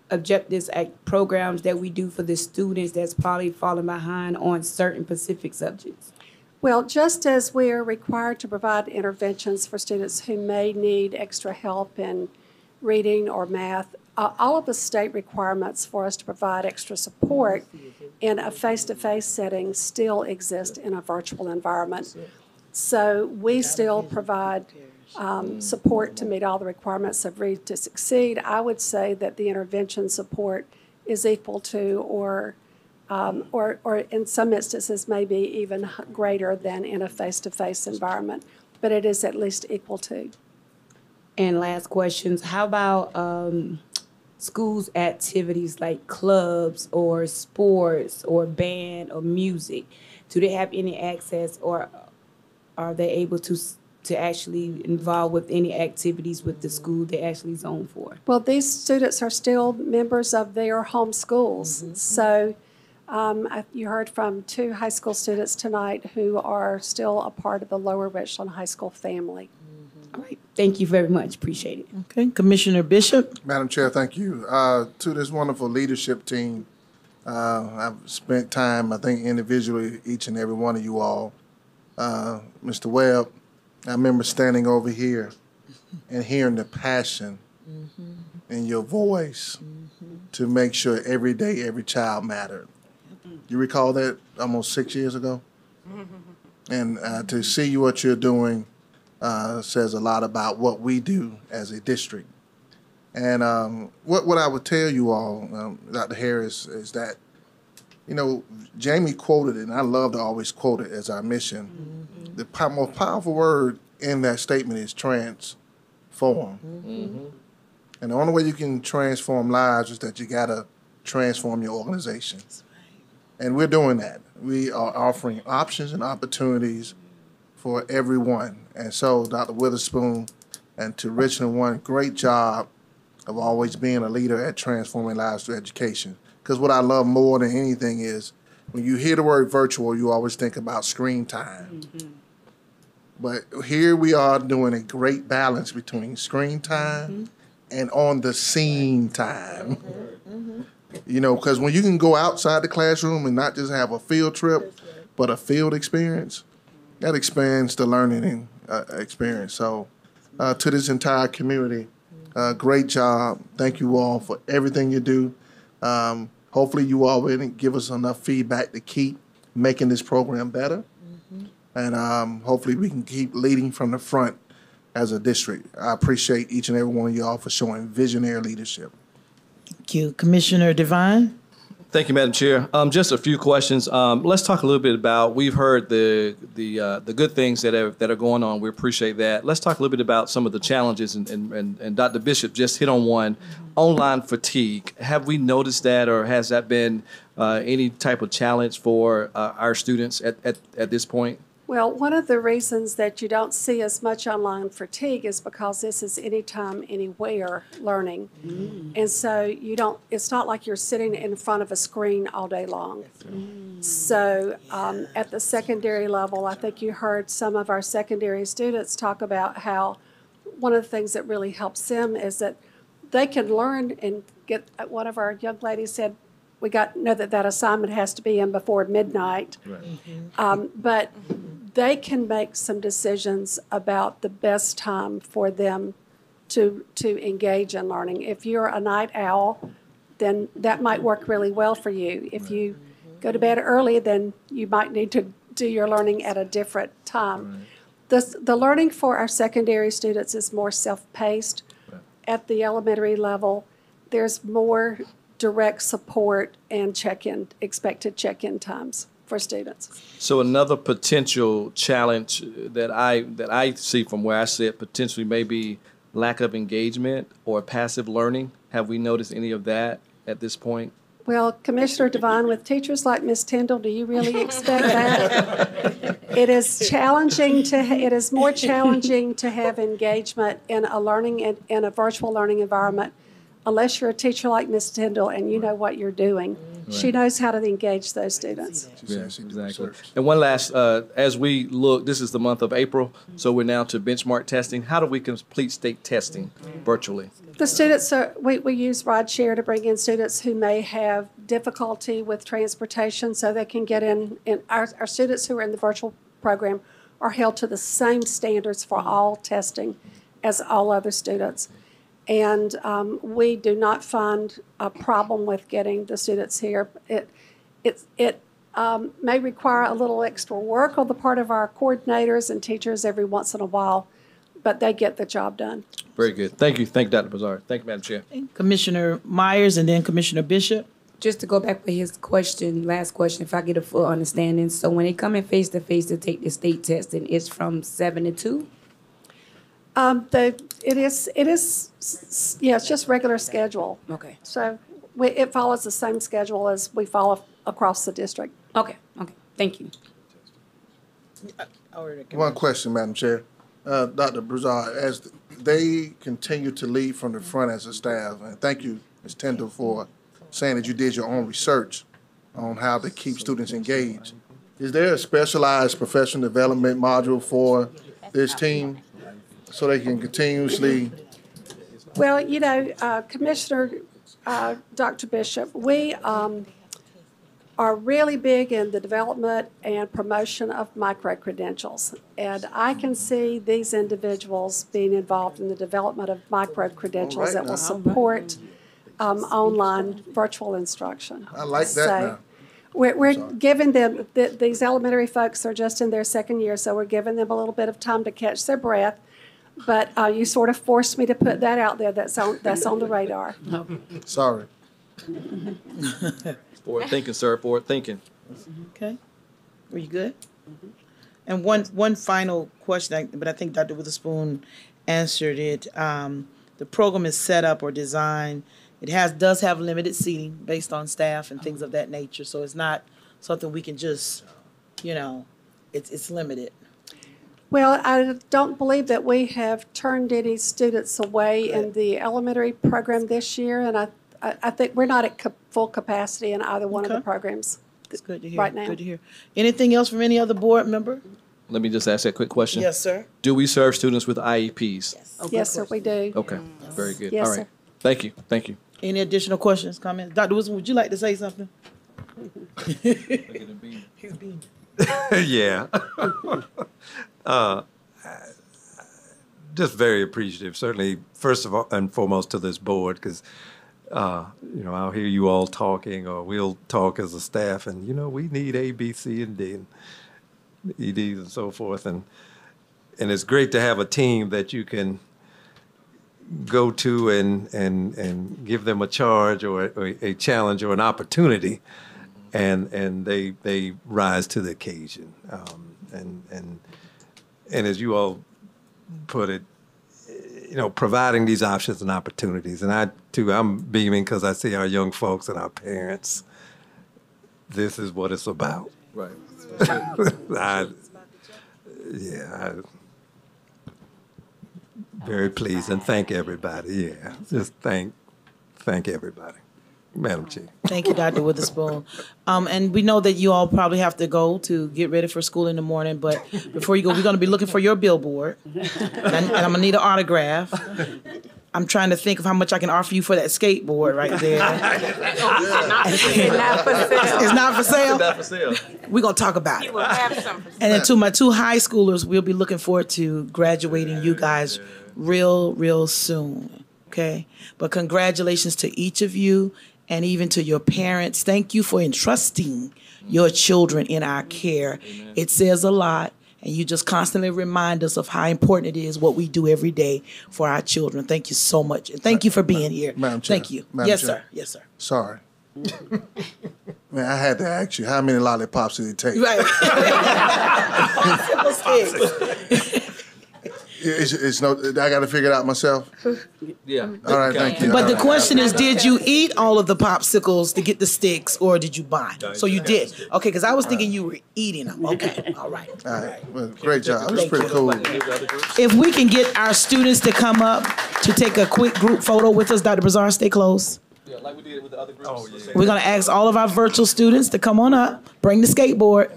objectives, programs that we do for the students that's probably falling behind on certain specific subjects? Well, just as we are required to provide interventions for students who may need extra help in reading or math, all of the state requirements for us to provide extra support in a face-to-face setting still exist in a virtual environment. So we still provide support to meet all the requirements of Read to Succeed. I would say that the intervention support is equal to or in some instances maybe even greater than in a face-to-face environment, but it is at least equal to. And last questions, how about schools activities like clubs or sports or band or music? Do they have any access, or are they able to actually involve with any activities with the school they actually zone for? Well, these students are still members of their home schools. So you heard from 2 high school students tonight who are still a part of the Lower Richland High School family. All right. Thank you very much. Appreciate it. Okay. Commissioner Bishop. Madam Chair, thank you. To this wonderful leadership team, I've spent time, I think, individually, each and every one of you all. Mr. Webb, I remember standing over here and hearing the passion in your voice to make sure every day, every child mattered. You recall that almost 6 years ago? And to see what you're doing says a lot about what we do as a district. And what I would tell you all, Dr. Harris, is that, you know, Jamie quoted it, and I love to always quote it as our mission. The most powerful word in that statement is transform. And the only way you can transform lives is that you got to transform your organization. And we're doing that. We are offering options and opportunities for everyone. And so, Dr. Witherspoon and to Richland One, great job of always being a leader at transforming lives through education. Because what I love more than anything is when you hear the word virtual, you always think about screen time. But here we are doing a great balance between screen time and on the scene time. You know, because when you can go outside the classroom and not just have a field trip, but a field experience, that expands the learning experience. So to this entire community, great job. Thank you all for everything you do. Hopefully you all will give us enough feedback to keep making this program better. And hopefully we can keep leading from the front as a district. I appreciate each and every one of y'all for showing visionary leadership. Thank you. Commissioner Devine. Thank you, Madam Chair. Just a few questions. Let's talk a little bit about, we've heard the good things that are going on. We appreciate that. Let's talk a little bit about some of the challenges, and Dr. Bishop just hit on one, online fatigue. Have we noticed that, or has that been any type of challenge for our students at this point? Well, one of the reasons that you don't see as much online fatigue is because this is anytime, anywhere learning. And so it's not like you're sitting in front of a screen all day long. So at the secondary level, I think you heard some of our secondary students talk about how one of the things that really helps them is that they can learn and get, one of our young ladies said, we know that assignment has to be in before midnight. But they can make some decisions about the best time for them to engage in learning. If you're a night owl, then that might work really well for you. If you go to bed early, then you might need to do your learning at a different time. The learning for our secondary students is more self-paced. At the elementary level, there's more direct support and expected check-in times for students. So another potential challenge that I see from where I sit potentially may be lack of engagement or passive learning. Have we noticed any of that at this point? Well, Commissioner Devine, with teachers like Ms. Tyndall, do you really expect that? It is more challenging to have engagement in a virtual learning environment unless you're a teacher like Ms. Tyndall and you know what you're doing, she knows how to engage those students. Yeah, exactly. And one last, as we look, this is the month of April, so we're now to benchmark testing. How do we complete state testing virtually? The students we use rideshare to bring in students who may have difficulty with transportation so they can get in. And our students who are in the virtual program are held to the same standards for all testing as all other students. And we do not find a problem with getting the students here. It may require a little extra work on the part of our coordinators and teachers every once in a while, but they get the job done. Very good. Thank you. Thank you, Dr. Bazar. Thank you, Madam Chair. Commissioner Myers and then Commissioner Bishop. Just to go back with his question, last question, if I get a full understanding. So when they come in face-to-face to take the state testing, it's from 7 to 2? It's just regular schedule. Okay. So it follows the same schedule as we follow across the district. Okay. Thank you. One question, Madam Chair. Dr. Broussard, as they continue to lead from the front as a staff, and thank you, Ms. Tyndall, for saying that you did your own research on how to keep students engaged. Is there a specialized professional development module for this team so they can continuously? Well, Commissioner Dr. Bishop, we are really big in the development and promotion of micro-credentials. And I can see these individuals being involved in the development of micro-credentials that will support online virtual instruction. I like that now. We're giving them, these elementary folks are just in their second year, so we're giving them a little bit of time to catch their breath. But you sort of forced me to put that out there. That's on the radar. Sorry. Forward thinking, sir. Forward thinking. Okay. Were you good? And one final question, but I think Dr. Witherspoon answered it. The program is set up or designed. It does have limited seating based on staff and things of that nature. So it's not something we can just, it's limited. Well, I don't believe that we have turned any students away in the elementary program this year, and I think we're not at full capacity in either one of the programs. That's good to hear. Right now. Good to hear. Anything else from any other board member? Let me just ask that quick question. Yes, sir. Do we serve students with IEPs? Yes, yes sir, we do. Okay, very good. Yes, all right. sir. Thank you. Thank you. Any additional questions, comments? Dr. Wilson, would you like to say something? He's being. Yeah. Just very appreciative, certainly, first of all and foremost to this board, because, I'll hear you all talking, or we'll talk as a staff, and, we need A, B, C, and D, and EDs and so forth. And it's great to have a team that you can go to and give them a charge or a challenge or an opportunity, and they rise to the occasion. And as you all put it, providing these options and opportunities. And I'm beaming because I see our young folks and our parents. This is what it's about. Right. Very pleased, and thank everybody. Yeah, just thank everybody. Madam Chair. Thank you, Dr. Witherspoon. And we know that you all probably have to go to get ready for school in the morning, but before you go, we're going to be looking for your billboard, and I'm going to need an autograph. I'm trying to think of how much I can offer you for that skateboard right there. It's not for sale. It's not for sale. We're going to talk about it. We'll have some for sale. And then to my two high schoolers, we'll be looking forward to graduating you guys real soon, okay? But congratulations to each of you and even to your parents. Thank you for entrusting your children in our care. Amen. It says a lot, and you just constantly remind us of how important it is what we do every day for our children. Thank you so much. And thank you for being here. Madam Chair. Thank you. Madam Yes, Chair. sir. Yes, sir. Sorry. Man, I had to ask you, how many lollipops did it take? Right. It's no. I got to figure it out myself. Yeah. All right, thank you. But the question is, did you eat all of the popsicles to get the sticks, or did you buy? So you did. Okay, because I was thinking you were eating them. Okay, all right. All right. Well, great job. It was pretty cool. If we can get our students to come up to take a quick group photo with us, Dr. Brazar, stay close. Yeah, like we did with the other groups. Oh, yeah. We're gonna ask all of our virtual students to come on up, bring the skateboard.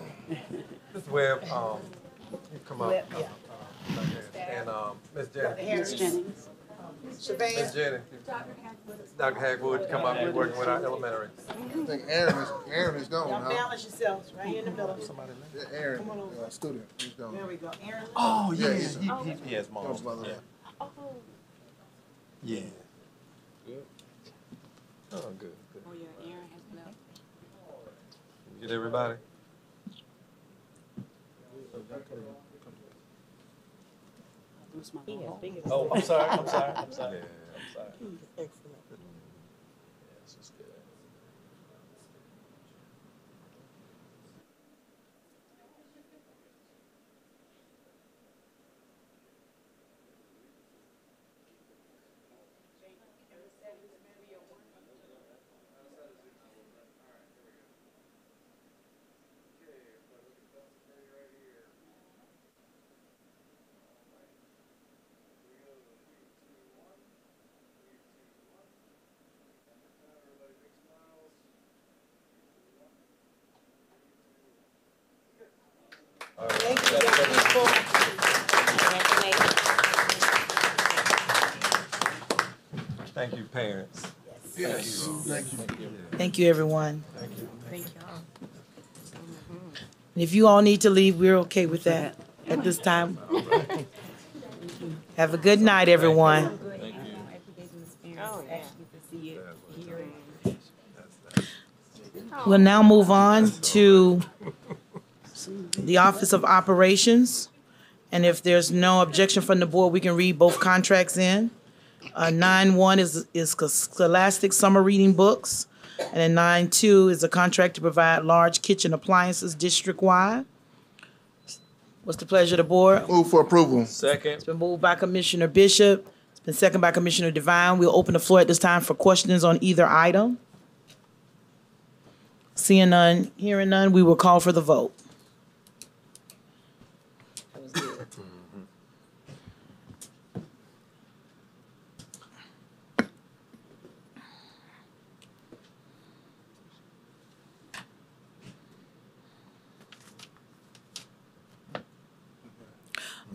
Ms. Webb, you come up. And Ms. Jennings. Ms. Jennings. Dr. Hagwood, come up. We're working with our elementary. I think Aaron is gone. Y'all balance yourselves right here in the middle. Yeah, Aaron, student, he's gone. There we go. Aaron. Oh, yeah. He has mom. Yeah. Yeah. Oh, good. Oh, yeah, Aaron has been up. Get everybody? Oh, I'm sorry. Yeah, I'm sorry. This is good. Thank you, parents. Yes. Thank you. Thank you, everyone. Thank y'all. And if you all need to leave, we're okay with that at this time. Have a good night, everyone. We'll now move on to the Office of Operations. And if there's no objection from the board, we can read both contracts in. 9-1 is Scholastic Summer Reading Books. And then 9-2 is a contract to provide large kitchen appliances district-wide. What's the pleasure of the board? Move for approval. Second. It's been moved by Commissioner Bishop. It's been seconded by Commissioner Devine. We'll open the floor at this time for questions on either item. Seeing none, hearing none, we will call for the vote.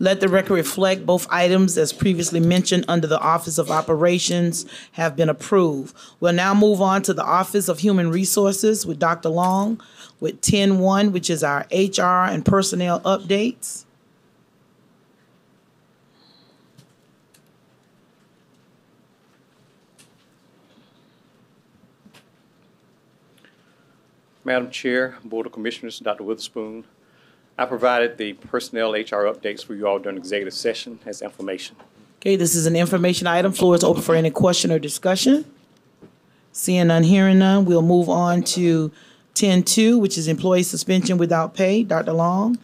Let the record reflect both items as previously mentioned under the Office of Operations have been approved. We'll now move on to the Office of Human Resources with Dr. Long with 10-1, which is our HR and personnel updates. Madam Chair, Board of Commissioners, Dr. Witherspoon, I provided the personnel HR updates for you all during executive session as information. Okay, this is an information item. Floor is open for any question or discussion. Seeing none, hearing none, we'll move on to 10-2, which is employee suspension without pay. Dr. Long.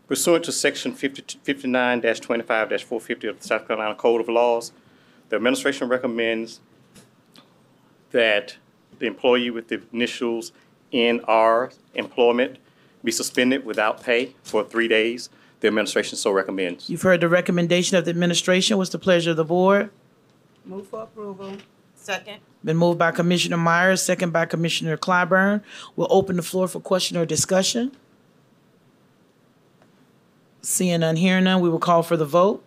Pursuant to Section 59-25-450 of the South Carolina Code of Laws, the administration recommends that the employee with the initials NR employment be suspended without pay for 3 days. The administration so recommends. You've heard the recommendation of the administration. What's the pleasure of the board? Move for approval. Second. Been moved by Commissioner Myers, second by Commissioner Clyburn. We'll open the floor for question or discussion. Seeing none, hearing none, we will call for the vote.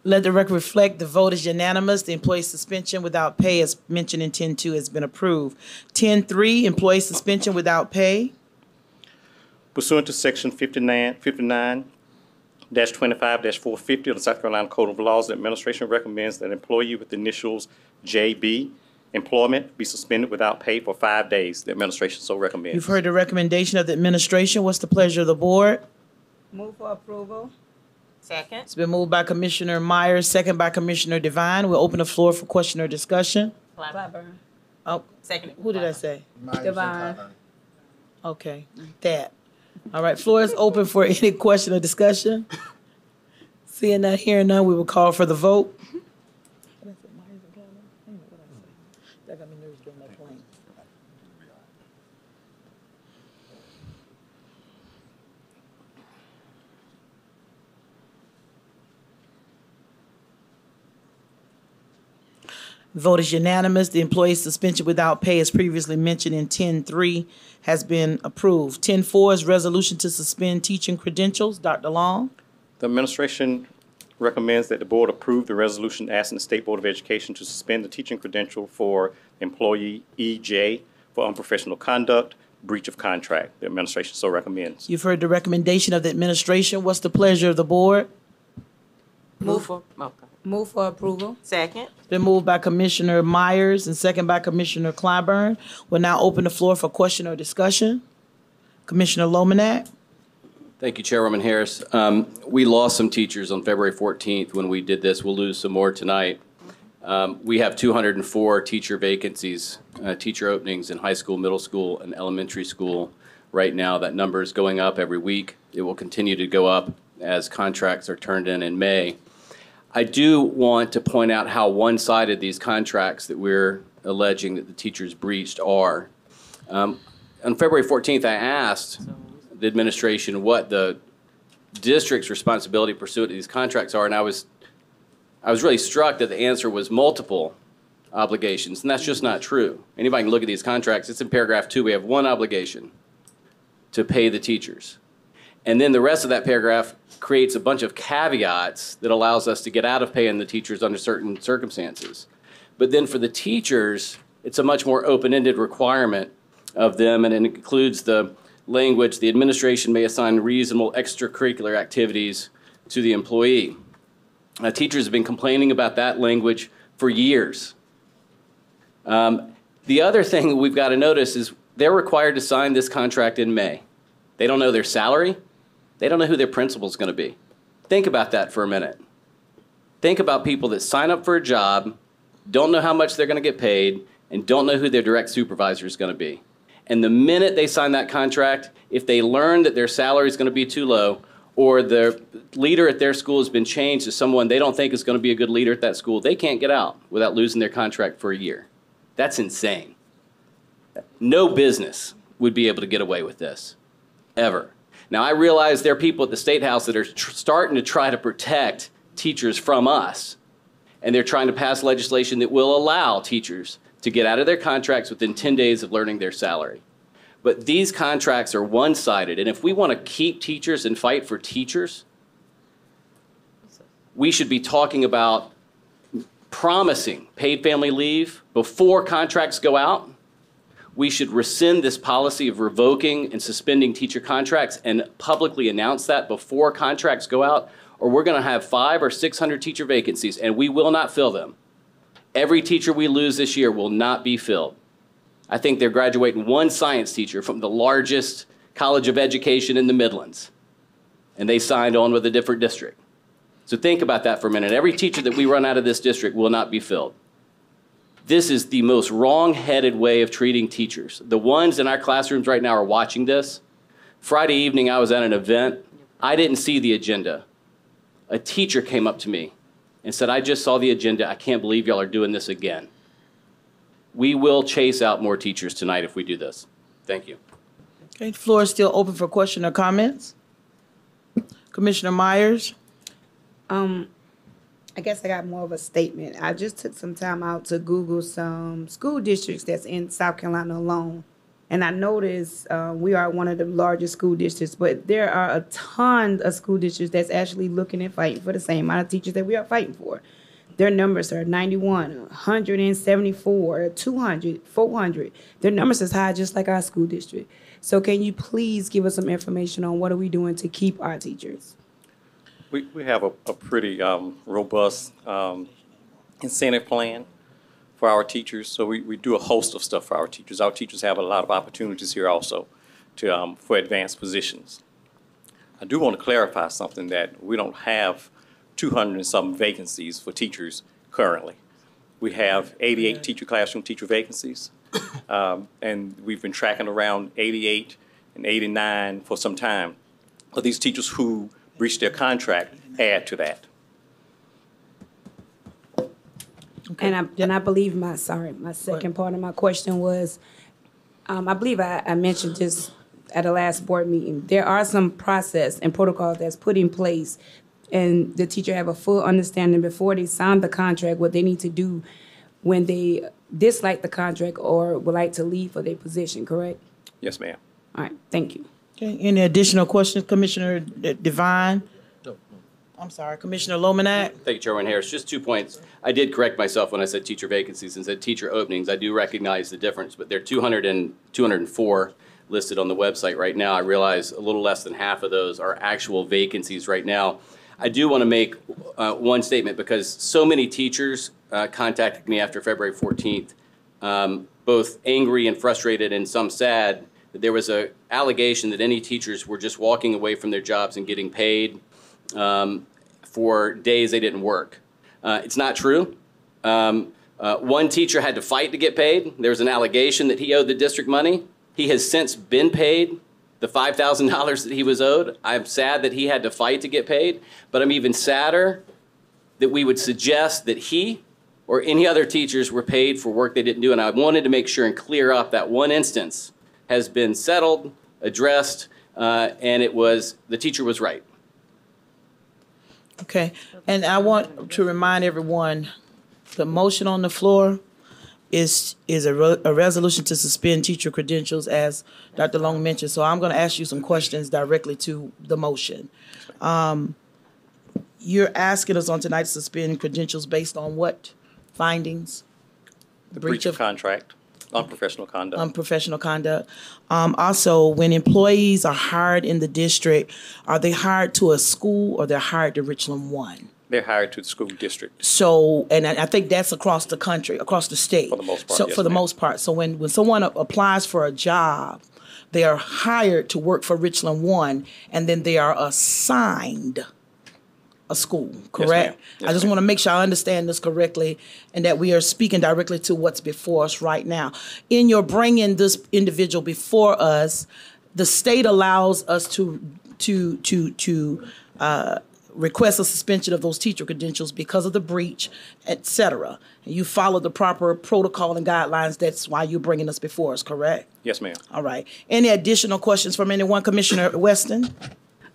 Let the record reflect the vote is unanimous. The employee suspension without pay, as mentioned in 10-2, has been approved. 10-3, employee suspension without pay. Pursuant to Section 59-25-450 of the South Carolina Code of Laws, the administration recommends that an employee with the initials JB employment be suspended without pay for 5 days. The administration so recommends. You've heard the recommendation of the administration. What's the pleasure of the board? Move for approval. Second. It's been moved by Commissioner Myers, second by Commissioner Devine. We'll open the floor for question or discussion. Clyburn. Oh, Second. who did I say? Devine. Okay, that. All right, floor is open for any question or discussion. Seeing none, hearing none, we will call for the vote. Vote is unanimous. The employee suspension without pay, as previously mentioned in 10-3, has been approved. 10-4 is resolution to suspend teaching credentials. Dr. Long. The administration recommends that the board approve the resolution asking the State Board of Education to suspend the teaching credential for employee EJ for unprofessional conduct, breach of contract. The administration so recommends. You've heard the recommendation of the administration. What's the pleasure of the board? Move for approval. Second. It's been moved by Commissioner Myers and second by Commissioner Clyburn. We'll now open the floor for question or discussion. Commissioner Lomanak. Thank you, Chairwoman Harris. We lost some teachers on February 14th when we did this. We'll lose some more tonight. We have 204 teacher vacancies, teacher openings in high school, middle school, and elementary school right now. That number is going up every week. It will continue to go up as contracts are turned in May. I do want to point out how one-sided these contracts that we're alleging that the teachers breached are. On February 14th, I asked the administration what the district's responsibility pursuant to these contracts are, and I was really struck that the answer was multiple obligations, and that's just not true. Anybody can look at these contracts. It's in paragraph 2. We have one obligation to pay the teachers. And then the rest of that paragraph creates a bunch of caveats that allows us to get out of paying the teachers under certain circumstances. But then for the teachers, it's a much more open-ended requirement of them, and it includes the language, the administration may assign reasonable extracurricular activities to the employee. Teachers have been complaining about that language for years. The other thing we've got to notice is they're required to sign this contract in May. They don't know their salary. They don't know who their principal is going to be. Think about that for a minute. Think about people that sign up for a job, don't know how much they're going to get paid, and don't know who their direct supervisor is going to be. And the minute they sign that contract, if they learn that their salary is going to be too low, or the leader at their school has been changed to someone they don't think is going to be a good leader at that school, they can't get out without losing their contract for a year. That's insane. No business would be able to get away with this, ever. Now, I realize there are people at the State House that are starting to try to protect teachers from us, and they're trying to pass legislation that will allow teachers to get out of their contracts within 10 days of learning their salary. But these contracts are one-sided, and if we want to keep teachers and fight for teachers, we should be talking about promising paid family leave before contracts go out. We should rescind this policy of revoking and suspending teacher contracts and publicly announce that before contracts go out, or we're going to have 500 or 600 teacher vacancies, and we will not fill them. Every teacher we lose this year will not be filled. I think they're graduating one science teacher from the largest college of education in the Midlands, and they signed on with a different district. So think about that for a minute. Every teacher that we run out of this district will not be filled. This is the most wrong-headed way of treating teachers. The ones in our classrooms right now are watching this. Friday evening, I was at an event. I didn't see the agenda. A teacher came up to me and said, "I just saw the agenda. I can't believe y'all are doing this again." We will chase out more teachers tonight if we do this. Thank you. Okay, the floor is still open for question or comments. Commissioner Myers. I guess I got more of a statement. I just took some time out to Google some school districts that's in South Carolina alone. And I noticed we are one of the largest school districts, but there are a ton of school districts that's actually looking and fighting for the same amount of teachers that we are fighting for. Their numbers are 91, 174, 200, 400. Their numbers is high just like our school district. So can you please give us some information on what are we doing to keep our teachers? We have a pretty robust incentive plan for our teachers. So we do a host of stuff for our teachers. Our teachers have a lot of opportunities here also to, for advanced positions. I do want to clarify something, that we don't have 200 and some vacancies for teachers currently. We have 88 classroom teacher vacancies, and we've been tracking around 88 and 89 for some time. But these teachers who breach their contract add to that. Okay. And I believe my second part of my question was, I believe I mentioned this at the last board meeting. There are some process and protocols that's put in place, and the teacher have a full understanding before they sign the contract what they need to do when they dislike the contract or would like to leave for their position, correct? Yes, ma'am. All right, thank you. Okay, any additional questions, Commissioner Devine? I'm sorry, Commissioner Lomanak? Thank you, Chairman Harris. Just 2 points. I did correct myself when I said teacher vacancies and said teacher openings. I do recognize the difference, but there are 204 listed on the website right now. I realize a little less than half of those are actual vacancies right now. I do want to make one statement, because so many teachers contacted me after February 14th, both angry and frustrated and some sad, that there was an allegation that any teachers were just walking away from their jobs and getting paid for days they didn't work. It's not true. One teacher had to fight to get paid. There was an allegation that he owed the district money. He has since been paid the $5,000 that he was owed. I'm sad that he had to fight to get paid, but I'm even sadder that we would suggest that he or any other teachers were paid for work they didn't do. And I wanted to make sure and clear up that one instance has been settled, addressed, and the teacher was right. Okay, and I want to remind everyone, the motion on the floor is a resolution to suspend teacher credentials, as Dr. Long mentioned. So I'm going to ask you some questions directly to the motion. You're asking us on tonight to suspend credentials based on what findings? The breach of contract, unprofessional conduct. Unprofessional conduct. Also, when employees are hired in the district, are they hired to a school or they're hired to Richland 1? They're hired to the school district. So, and I think that's across the country, across the state. For the most part, So yes, for the ma'am. most part. So when someone applies for a job, they are hired to work for Richland 1, and then they are assigned a school, correct? Yes, I just want to make sure I understand this correctly and that we are speaking directly to what's before us right now. In your bringing this individual before us, the state allows us to request a suspension of those teacher credentials because of the breach, et cetera. And you follow the proper protocol and guidelines. That's why you're bringing us before us, correct? Yes, ma'am. All right. Any additional questions from anyone? Commissioner Weston?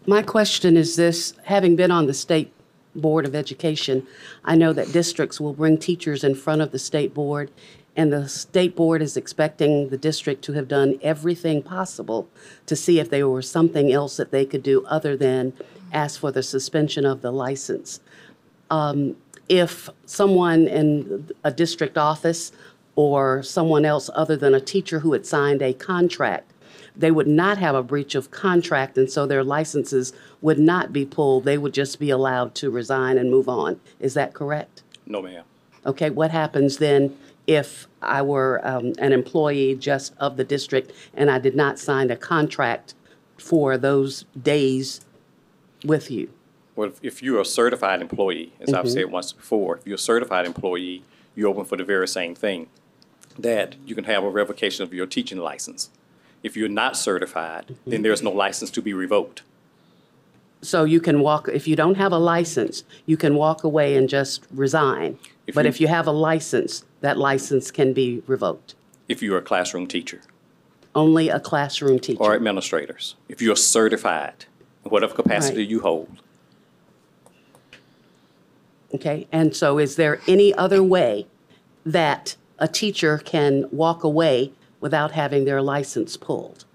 My question is this: having been on the State Board of Education, I know that districts will bring teachers in front of the State Board, and the State Board is expecting the district to have done everything possible to see if there was something else that they could do other than ask for the suspension of the license. If someone in a district office or someone else other than a teacher who had signed a contract, they would not have a breach of contract, and so their licenses would not be pulled. They would just be allowed to resign and move on. Is that correct? No, ma'am. Okay, what happens then if I were an employee just of the district and I did not sign a contract for those days with you? Well, if you're a certified employee, as I've said once before, if you're a certified employee, you're open for the very same thing, that you can have a revocation of your teaching license. If you're not certified, then there's no license to be revoked. So you can walk, if you don't have a license, you can walk away and just resign. But if you have a license, that license can be revoked. If you're a classroom teacher. Only a classroom teacher. Or administrators. If you're certified, in whatever capacity Right. you hold. Okay, and so is there any other way that a teacher can walk away without having their license pulled?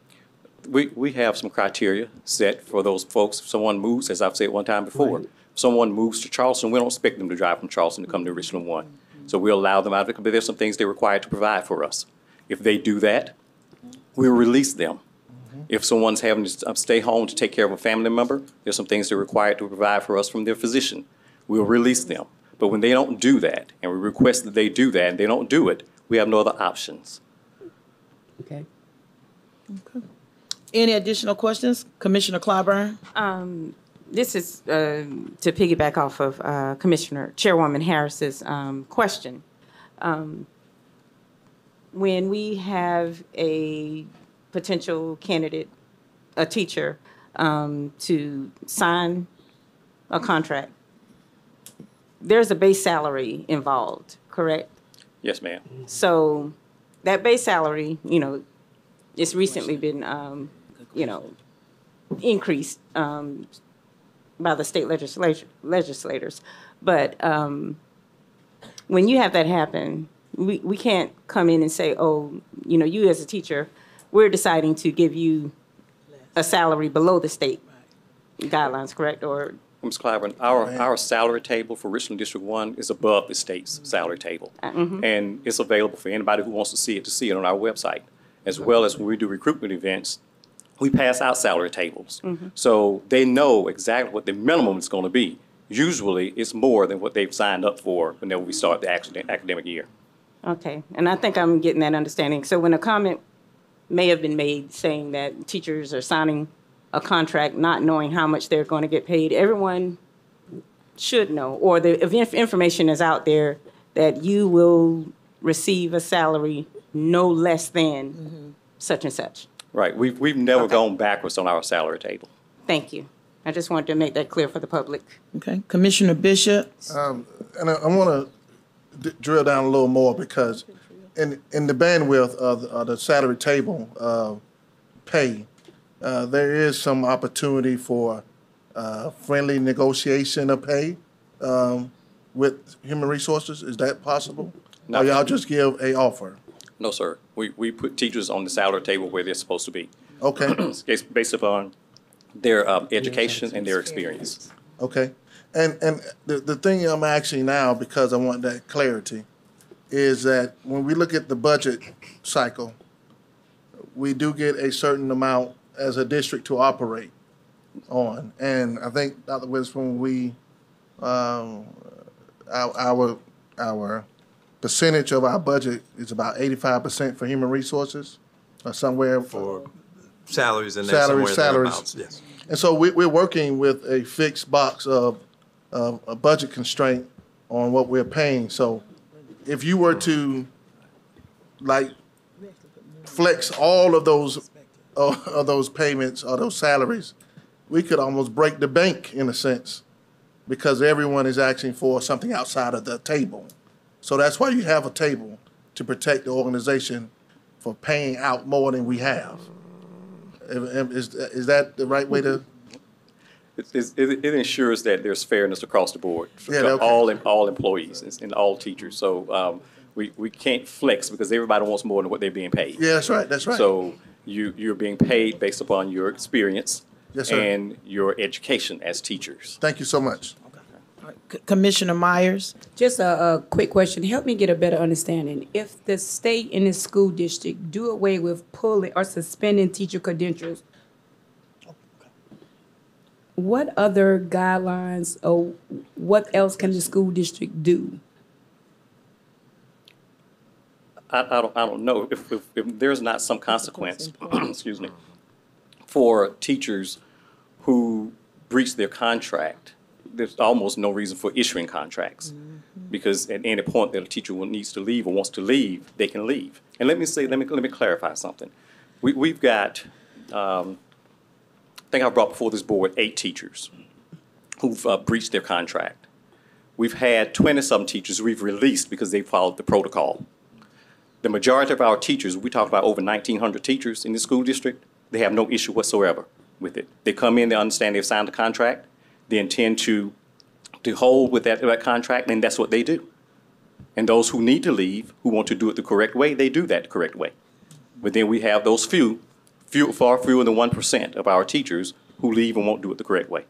We have some criteria set for those folks. If someone moves, as I've said one time before, if someone moves to Charleston, we don't expect them to drive from Charleston to come to Richland 1. So we'll allow them out of it, but there's some things they're required to provide for us. If they do that, we'll release them. If someone's having to stay home to take care of a family member, there's some things they're required to provide for us from their physician. We'll release them. But when they don't do that, and we request that they do that, and they don't do it, we have no other options. Okay. Any additional questions? Commissioner Clyburn? This is to piggyback off of Chairwoman Harris's question. When we have a potential candidate, a teacher, to sign a contract, there's a base salary involved, correct? Yes, ma'am. So that base salary, it's recently been, increased by the state legislators. But when you have that happen, we can't come in and say, oh, you as a teacher, we're deciding to give you a salary below the state guidelines, correct? Or Ms. Clyburn, our salary table for Richland District 1 is above the state's salary table. And it's available for anybody who wants to see it on our website. As well as when we do recruitment events, we pass out salary tables. So they know exactly what the minimum is going to be. Usually, it's more than what they've signed up for whenever we start the academic year. Okay, and I think I'm getting that understanding. So when a comment may have been made saying that teachers are signing a contract not knowing how much they're going to get paid, everyone should know, or the information is out there that you will receive a salary no less than such and such. Right. We've never gone backwards on our salary table. Thank you. I just wanted to make that clear for the public. Okay. Commissioner Bishop? And I want to drill down a little more because in the bandwidth of the salary table pay, there is some opportunity for friendly negotiation of pay with human resources. Is that possible? Or y'all just give a offer? No, sir. We put teachers on the salary table where they're supposed to be. Okay. It's based upon their education and their experience. Okay. And the thing I'm asking now, because I want that clarity, is that when we look at the budget cycle, we do get a certain amount as a district to operate on. And I think, Dr. Witherspoon, our percentage of our budget is about 85% for human resources, or somewhere for salaries and salaries. Yes. And so we're working with a fixed box of a budget constraint on what we're paying. So if you were to flex all of those payments or those salaries, we could almost break the bank in a sense, because everyone is asking for something outside of the table. So that's why you have a table, to protect the organization for paying out more than we have. Is that the right way to? It ensures that there's fairness across the board for okay. all employees and all teachers. So we can't flex because everybody wants more than what they're being paid. Yeah, that's right. That's right. So you're being paid based upon your experience, yes, sir, and your education as teachers. Thank you so much. Commissioner Myers? Just a quick question. Help me get a better understanding. If the state and the school district do away with pulling or suspending teacher credentials, what other guidelines or what else can the school district do? I don't know if there's not some consequence, excuse me, for teachers who breach their contract. There's almost no reason for issuing contracts, because at any point that a teacher needs to leave or wants to leave, they can leave. And let me clarify something. We've got, I think I brought before this board 8 teachers who've breached their contract. We've had 20-some teachers we've released because they followed the protocol. The majority of our teachers, we talk about over 1,900 teachers in the school district, they have no issue whatsoever with it. They come in, they understand they've signed a contract, they intend to hold with that contract, and that's what they do. And those who need to leave, who want to do it the correct way, they do that the correct way. But then we have those far fewer than 1% of our teachers who leave and won't do it the correct way.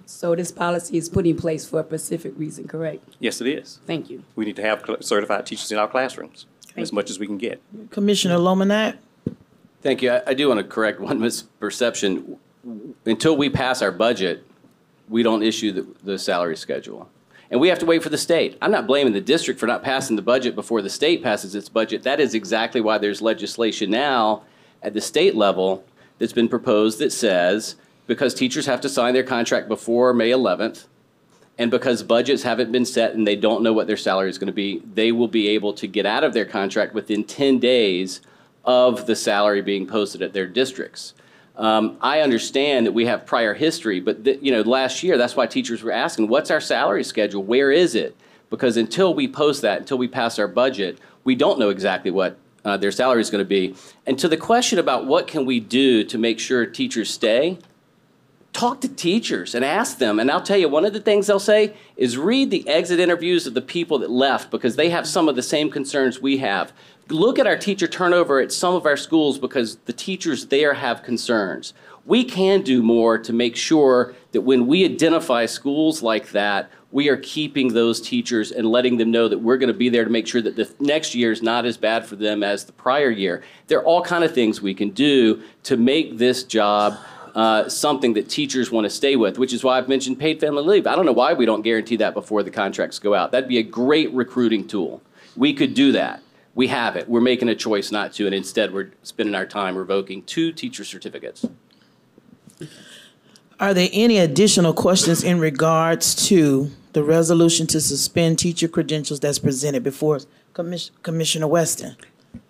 So this policy is put in place for a specific reason, correct? Yes, it is. Thank you. We need to have certified teachers in our classrooms as much as we can get. Commissioner Lomanat? Thank you. I do want to correct one misperception. Until we pass our budget, we don't issue the salary schedule. And we have to wait for the state. I'm not blaming the district for not passing the budget before the state passes its budget. That is exactly why there's legislation now at the state level that's been proposed that says because teachers have to sign their contract before May 11th, and because budgets haven't been set and they don't know what their salary is going to be, they will be able to get out of their contract within 10 days of the salary being posted at their districts. I understand that we have prior history, but last year, that's why teachers were asking, what's our salary schedule? Where is it? Because until we post that, until we pass our budget, we don't know exactly what their salary is going to be. And to the question about what can we do to make sure teachers stay, talk to teachers and ask them. And I'll tell you, one of the things they'll say is read the exit interviews of the people that left because they have some of the same concerns we have. Look at our teacher turnover at some of our schools because the teachers there have concerns. We can do more to make sure that when we identify schools like that, we are keeping those teachers and letting them know that we're going to be there to make sure that the next year is not as bad for them as the prior year. There are all kinds of things we can do to make this job something that teachers want to stay with, which is why I've mentioned paid family leave. I don't know why we don't guarantee that before the contracts go out. That'd be a great recruiting tool. We could do that. We have it. We're making a choice not to, and instead we're spending our time revoking 2 teacher certificates. Are there any additional questions in regards to the resolution to suspend teacher credentials that's presented before Commissioner Weston?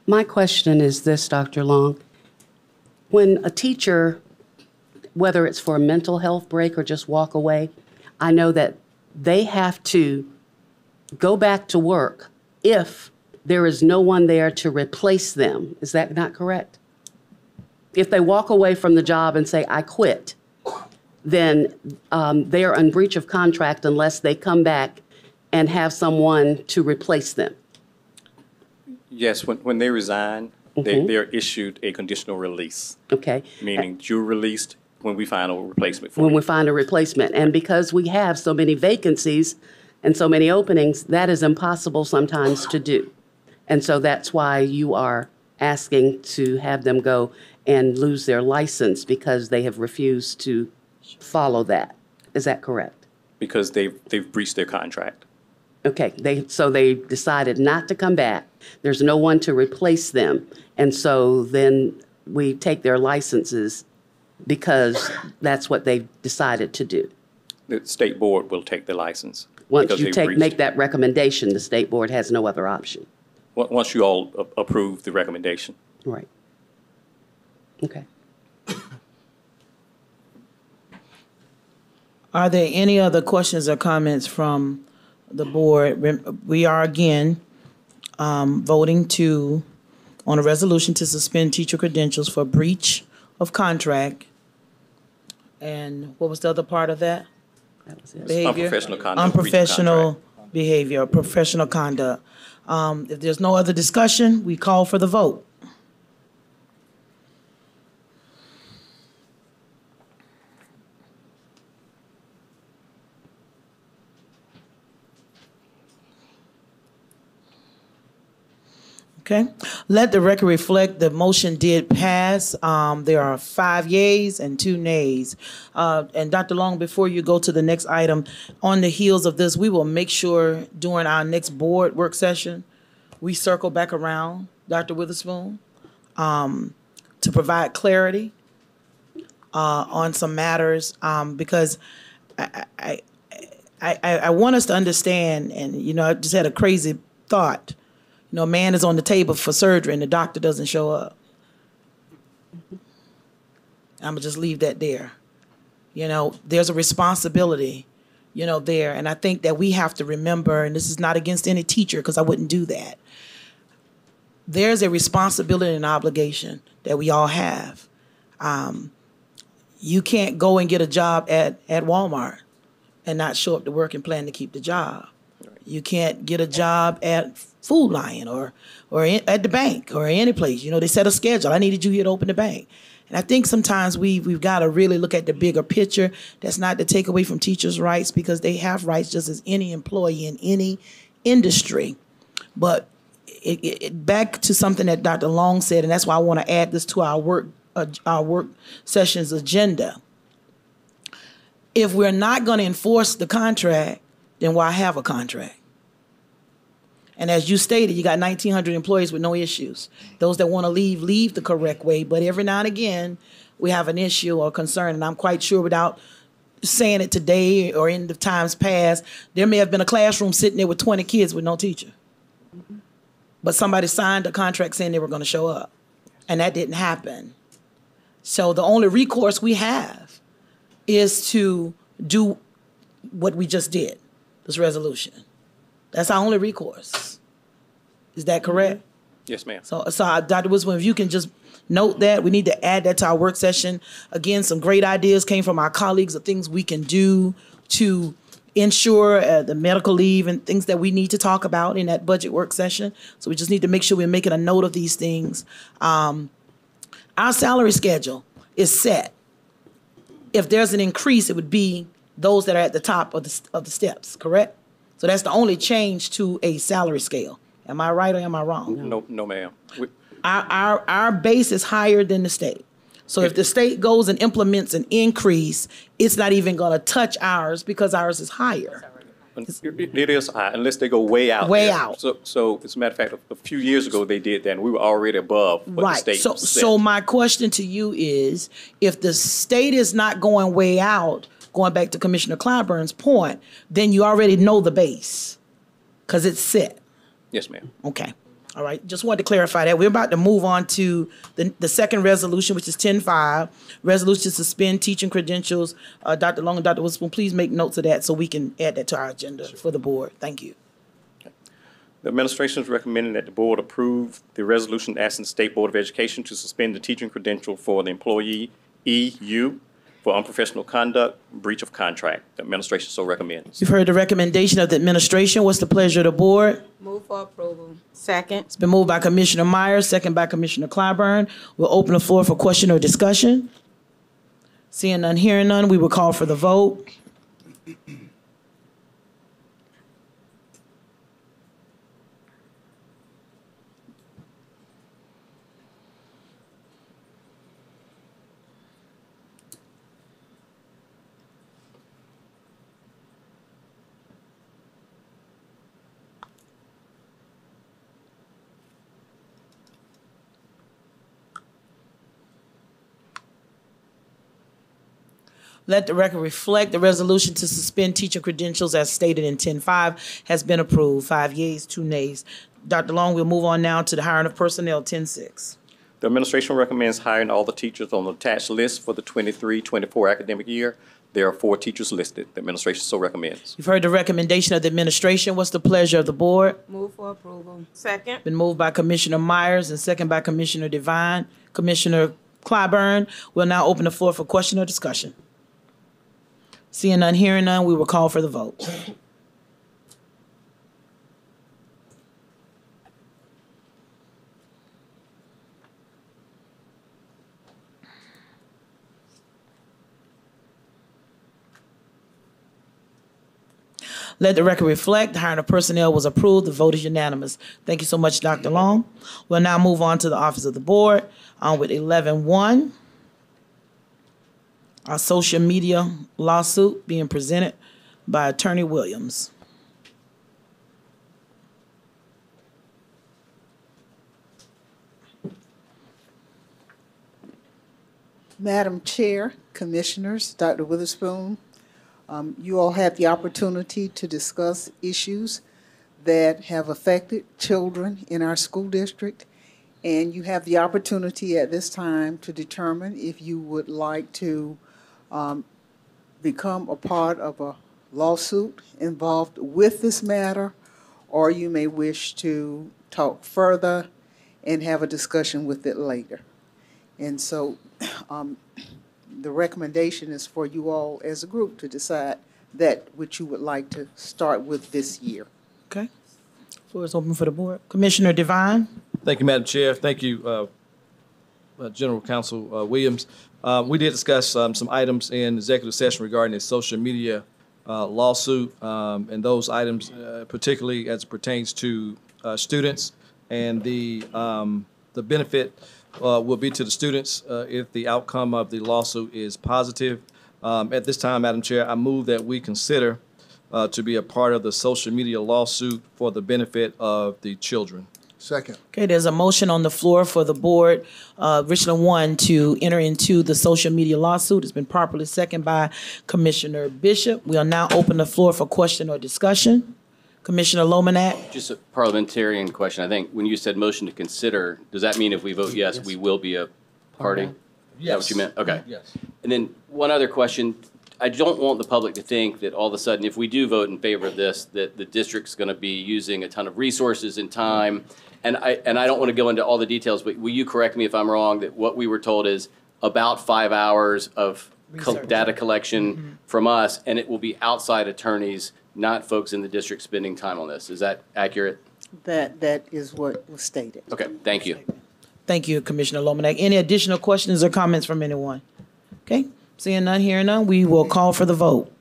My question is this, Dr. Long. When a teacher, whether it's for a mental health break or just walk away, I know that they have to go back to work if there is no one there to replace them. Is that not correct? If they walk away from the job and say, I quit, then they are in breach of contract unless they come back and have someone to replace them. Yes, when they resign, they are issued a conditional release. Okay. Meaning you're released when we find a replacement for When you. we find a replacement. And because we have so many vacancies and so many openings, that is impossible sometimes to do. And so that's why you are asking to have them go and lose their license because they have refused to follow that. Is that correct? Because they've breached their contract. Okay, so they decided not to come back. There's no one to replace them. And so then we take their licenses because that's what they decided to do. The state board will take the license. Once you make that recommendation, the state board has no other option. Once you all approve the recommendation. Right. Okay. Are there any other questions or comments from the board? We are again voting on a resolution to suspend teacher credentials for breach of contract. And what was the other part of that? That was it. Behavior? Unprofessional conduct. Unprofessional behavior, professional conduct. If there's no other discussion, we call for the vote. Okay. Let the record reflect the motion did pass. There are 5 yeas and 2 nays. And Dr. Long, before you go to the next item, on the heels of this, we will make sure during our next board work session, we circle back around, Dr. Witherspoon, to provide clarity on some matters, because I want us to understand, and I just had a crazy thought. A man is on the table for surgery and the doctor doesn't show up. I'm gonna just leave that there. There's a responsibility, there. And I think that we have to remember, and this is not against any teacher because I wouldn't do that. There's a responsibility and obligation that we all have. You can't go and get a job at Walmart and not show up to work and plan to keep the job. You can't get a job at Food Lion or at the bank or any place. They set a schedule. I needed you here to open the bank. And I think sometimes we've got to really look at the bigger picture. That's not to take away from teachers' rights because they have rights just as any employee in any industry. But back to something that Dr. Long said, and that's why I want to add this to our work session's agenda. If we're not going to enforce the contract, then why have a contract? And as you stated, you got 1,900 employees with no issues. Those that want to leave the correct way. But every now and again, we have an issue or concern. And I'm quite sure without saying it today or in the times past, there may have been a classroom sitting there with 20 kids with no teacher. But somebody signed a contract saying they were going to show up. And that didn't happen. So the only recourse we have is to do what we just did, this resolution. That's our only recourse. Is that correct? Yes, ma'am. So Dr. Witherspoon, if you can just note that, we need to add that to our work session. Again, some great ideas came from our colleagues of things we can do to ensure the medical leave and things that we need to talk about in that budget work session. So we just need to make sure we're making a note of these things. Our salary schedule is set. If there's an increase, it would be those that are at the top of the steps, correct? So that's the only change to a salary scale. Am I right or am I wrong? No, ma'am. Our base is higher than the state. So if the state goes and implements an increase, it's not even going to touch ours because ours is higher. It is high, unless they go way out. Way there. out. So as a matter of fact, a few years ago they did that, and we were already above what the state said. So my question to you is, if the state is not going way out, going back to Commissioner Clyburn's point, then you already know the base because it's set. Yes, ma'am. Okay. All right. Just wanted to clarify that. We're about to move on to the second resolution, which is 10-5, resolution to suspend teaching credentials. Dr. Long and Dr. Witherspoon, please make notes of that so we can add that to our agenda for the board. Thank you. Okay. The administration is recommending that the board approve the resolution asking the State Board of Education to suspend the teaching credential for the employee EU for unprofessional conduct, breach of contract. The administration so recommends. You've heard the recommendation of the administration. What's the pleasure of the board? Move for approval. Second. It's been moved by Commissioner Myers, second by Commissioner Clyburn. We'll open the floor for question or discussion. Seeing none, hearing none, we will call for the vote. Let the record reflect the resolution to suspend teacher credentials as stated in 10-5 has been approved. 5 yeas, 2 nays. Dr. Long, we'll move on now to the hiring of personnel, 10-6. The administration recommends hiring all the teachers on the attached list for the 23-24 academic year. There are 4 teachers listed. The administration so recommends. You've heard the recommendation of the administration. What's the pleasure of the board? Move for approval. Second. Been moved by Commissioner Myers and second by Commissioner Devine. Commissioner Clyburn will now open the floor for question or discussion. Seeing none, hearing none, we will call for the vote. Let the record reflect the hiring of personnel was approved. The vote is unanimous. Thank you so much, Dr. Long. We'll now move on to the office of the board with 11-1. Our social media lawsuit being presented by Attorney Williams. Madam Chair, Commissioners, Dr. Witherspoon, you all had the opportunity to discuss issues that have affected children in our school district, and you have the opportunity at this time to determine if you would like to become a part of a lawsuit involved with this matter, or you may wish to talk further and have a discussion with it later. And so the recommendation is for you all as a group to decide that which you would like to start with this year. Okay. Floor is open for the board. Commissioner Devine. Thank you, Madam Chair. Thank you, General Counsel Williams. We did discuss some items in executive session regarding the social media lawsuit, and those items, particularly as it pertains to students, and the benefit will be to the students if the outcome of the lawsuit is positive. At this time, Madam Chair, I move that we consider to be a part of the social media lawsuit for the benefit of the children. Second. Okay, there's a motion on the floor for the board, Richland 1, to enter into the social media lawsuit. It's been properly seconded by Commissioner Bishop. We'll now open the floor for question or discussion. Commissioner Lomanak. Just a parliamentarian question. I think when you said motion to consider, does that mean if we vote yes, we will be a party? Yes. Is that what you meant? Okay. Yes. And then one other question. I don't want the public to think that all of a sudden, if we do vote in favor of this, that the district's going to be using a ton of resources and time. And I don't want to go into all the details, but will you correct me if I'm wrong, that what we were told is about 5 hours of data collection from us, and it will be outside attorneys, not folks in the district spending time on this. Is that accurate? That is what was stated. Okay, thank you. Thank you, Commissioner Lomanak. Any additional questions or comments from anyone? Okay, seeing none, hearing none, we will call for the vote.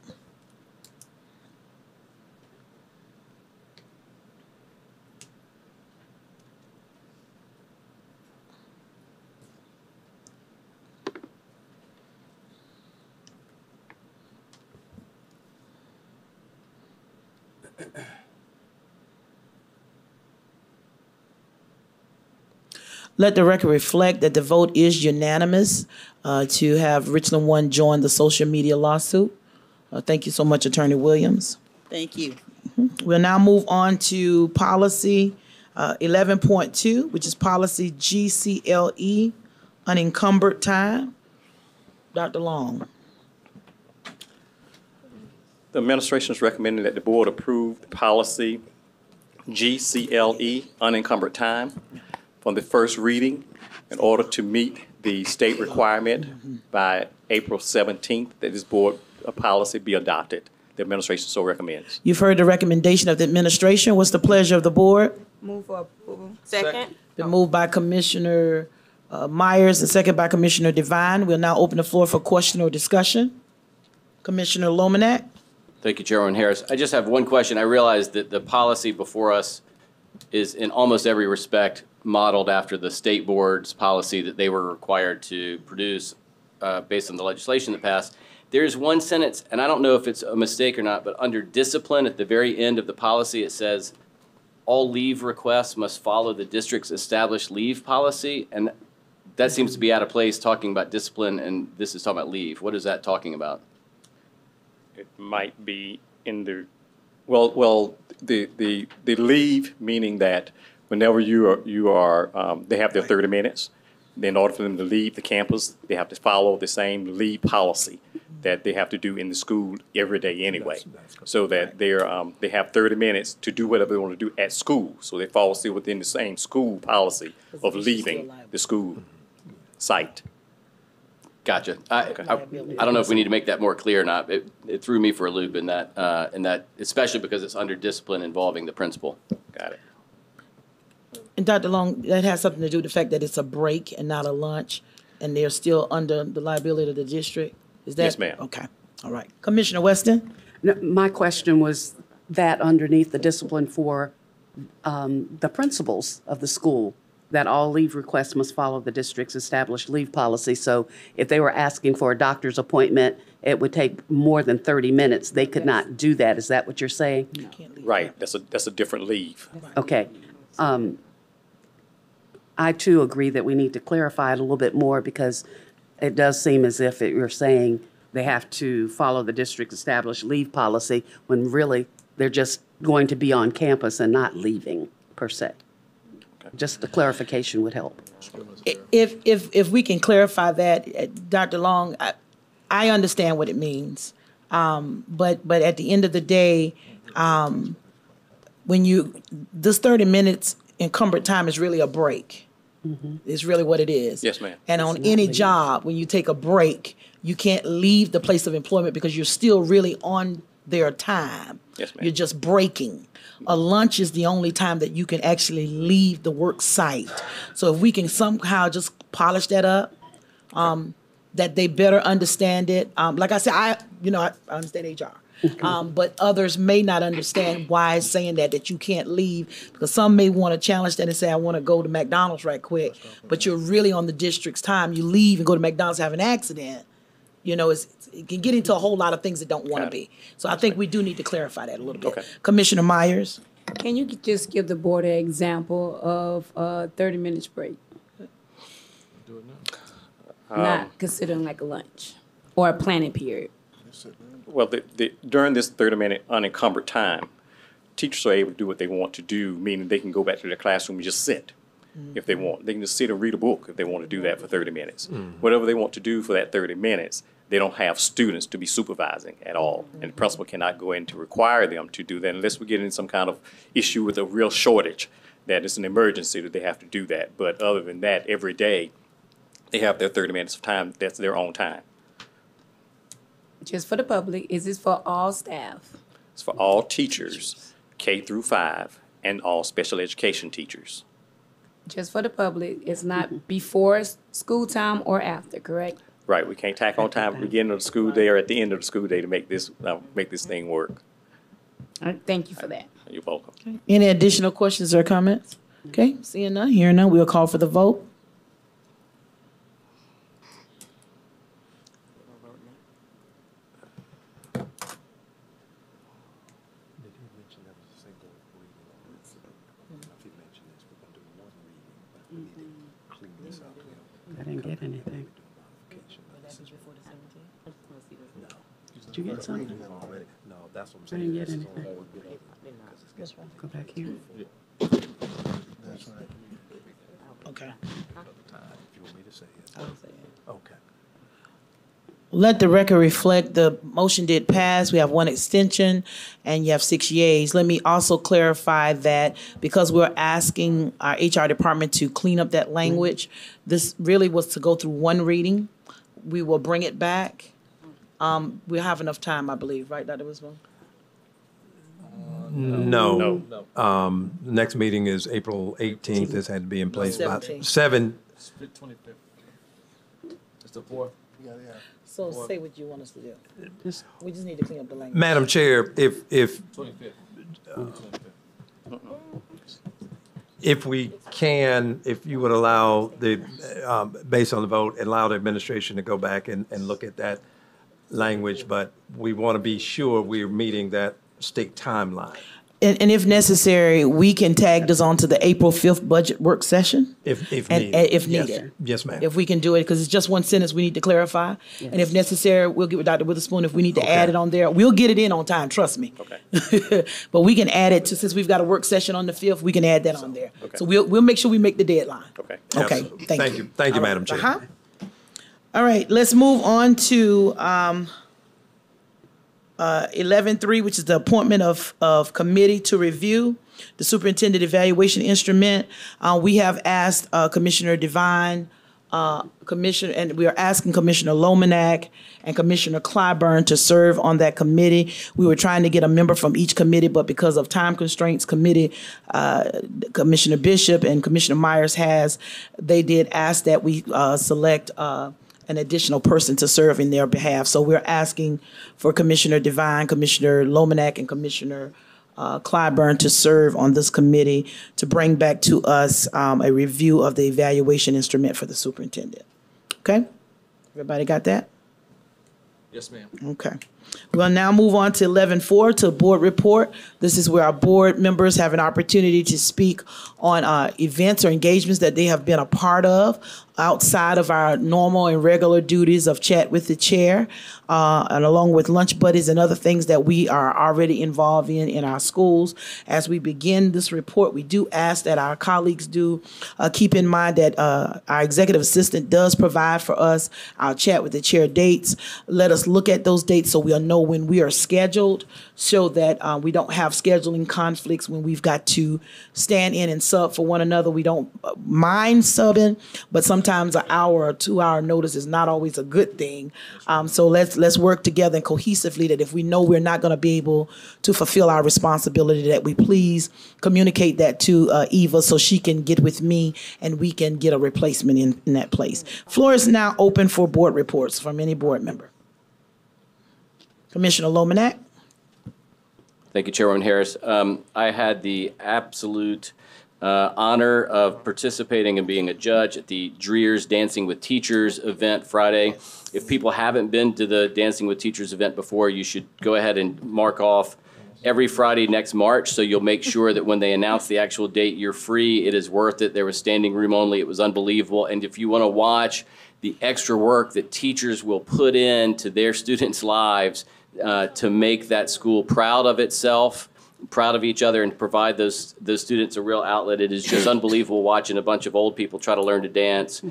Let the record reflect that the vote is unanimous to have Richland 1 join the social media lawsuit. Thank you so much, Attorney Williams. Thank you. We'll now move on to policy 11.2, which is policy GCLE, unencumbered time. Dr. Long. The administration is recommending that the board approve the policy GCLE, unencumbered time, from the first reading in order to meet the state requirement by April 17th that this board policy be adopted. The administration so recommends. You've heard the recommendation of the administration. What's the pleasure of the board? Move for approval. Second. Been moved by Commissioner Myers and second by Commissioner Devine. We'll now open the floor for question or discussion. Commissioner Lomanak. Thank you, Chairwoman Harris. I just have one question. I realize that the policy before us is in almost every respect modeled after the state board's policy that they were required to produce based on the legislation that passed. There's one sentence, and I don't know if it's a mistake or not, but under discipline at the very end of the policy, it says all leave requests must follow the district's established leave policy. And that seems to be out of place talking about discipline, and this is talking about leave. What is that talking about? It might be in the, the leave, meaning that whenever you are they have their 30 minutes. In order for them to leave the campus, they have to follow the same leave policy that they have to do in the school every day anyway. So that they have 30 minutes to do whatever they want to do at school. So they fall still within the same school policy of leaving the school site. Gotcha. I don't know if we need to make that more clear or not. It threw me for a loop in that, especially because it's under discipline involving the principal. Got it. And Dr. Long, that has something to do with the fact that it's a break and not a lunch, and they're still under the liability of the district? Is that? Yes, ma'am. Okay. All right. Commissioner Weston? No, my question was that underneath the discipline for the principals of the school, that all leave requests must follow the district's established leave policy. So if they were asking for a doctor's appointment, it would take more than 30 minutes. They could not do that. Is that what you're saying? Right. That's a different leave. Okay. I too agree that we need to clarify it a little bit more, because it does seem as if you're saying they have to follow the district's established leave policy when really they're just going to be on campus and not leaving per se. Okay. Just the clarification would help. If we can clarify that, Dr. Long, I understand what it means, but at the end of the day, when this 30 minutes encumbered time is really a break. Mm-hmm. It's really what it is. Yes, ma'am. And on any job, when you take a break, you can't leave the place of employment because you're still really on their time. Yes, ma'am. You're just breaking. A lunch is the only time that you can actually leave the work site. So if we can somehow just polish that up, that they better understand it. Like I said, I understand HR. But others may not understand why it's saying that you can't leave, because some may want to challenge that and say, I want to go to McDonald's right quick, but you're really on the district's time. You leave and go to McDonald's, have an accident, it can get into a whole lot of things that don't want to be. So I think we do need to clarify that a little bit. Commissioner Myers? Can you just give the board an example of a 30 minutes break? Not considering like a lunch or a planning period. Well, during this 30-minute unencumbered time, teachers are able to do what they want to do, meaning they can go back to their classroom and just sit if they want. They can just sit and read a book if they want to do that for 30 minutes. Whatever they want to do for that 30 minutes, they don't have students to be supervising at all. And the principal cannot go in to require them to do that unless we get in some kind of issue with a real shortage, that it's an emergency that they have to do that. But other than that, every day, they have their 30 minutes of time. That's their own time. Just for the public, is this for all staff? It's for all teachers, K through 5, and all special education teachers. Just for the public, it's not before school time or after, correct? Right. We can't tack on time at the beginning of the school day or at the end of the school day to make this thing work. All right, thank you for that. You're welcome. Any additional questions or comments? Okay, seeing none, hearing none, we'll call for the vote. I didn't get anything. Did you get something? No, that's what I'm I saying. didn't get anything. Go back here. That's right. Okay. If you want me to say it. Okay. Let the record reflect the motion did pass. We have one extension and you have 6 yeas. Let me also clarify that because we're asking our HR department to clean up that language, this really was to go through one reading. We will bring it back. We'll have enough time, I believe, right, Dr. Witherspoon? No. Next meeting is April 18th. This had to be in place by 7. 25th. It's the 4th. Yeah. So say what you want us to do. We just need to clean up the language. Madam Chair, if 25th. if we can, if you would allow the, based on the vote, allow the administration to go back and look at that language, but we want to be sure we're meeting that state timeline. And if necessary, we can tag this on to the April 5th budget work session. If needed. If needed. Yes, ma'am. If we can do it, because it's just one sentence we need to clarify. Yes. And if necessary, we'll get with Dr. Witherspoon. If we need to add it on there, we'll get it in on time, trust me. Okay. But we can add it to, since we've got a work session on the 5th, we can add that on there. Okay. So we'll make sure we make the deadline. Okay. Okay, Absolutely. thank you. Thank you, All Madam right. Chair. All right, let's move on to 11.3, which is the appointment of committee to review the superintendent evaluation instrument. We have asked Commissioner Devine, and we are asking Commissioner Lomanak and Commissioner Clyburn to serve on that committee. We were trying to get a member from each committee, but because of time constraints, Commissioner Bishop and Commissioner Myers they did ask that we select an additional person to serve in their behalf. So we're asking for Commissioner Devine, Commissioner Lomanak, and Commissioner Clyburn to serve on this committee to bring back to us a review of the evaluation instrument for the superintendent. Okay? Everybody got that? Yes, ma'am. Okay. We'll now move on to 11.4, to board report. This is where our board members have an opportunity to speak on events or engagements that they have been a part of outside of our normal and regular duties of chat with the chair, and along with lunch buddies and other things that we are already involved in our schools. As we begin this report, we do ask that our colleagues do keep in mind that our executive assistant does provide for us our chat with the chair dates. Let us look at those dates so we'll know when we are scheduled, so that we don't have scheduling conflicts when we've got to stand in and sub for one another. We don't mind subbing, but sometimes an hour or 2 hour notice is not always a good thing. So let's work together and cohesively, that if we know we're not going to be able to fulfill our responsibility, that we please communicate that to Eva so she can get with me and we can get a replacement in that place. Floor is now open for board reports from any board member. Commissioner Lomanak. Thank you, Chairwoman Harris. I had the absolute honor of participating and being a judge at the Dreer's Dancing with Teachers event Friday. If people haven't been to the Dancing with Teachers event before, you should go ahead and mark off every Friday next March, so you'll make sure that when they announce the actual date, you're free. It is worth it. There was standing room only. It was unbelievable. And if you want to watch the extra work that teachers will put into their students' lives to make that school proud of itself, proud of each other, and provide those students a real outlet. It is just unbelievable watching a bunch of old people try to learn to dance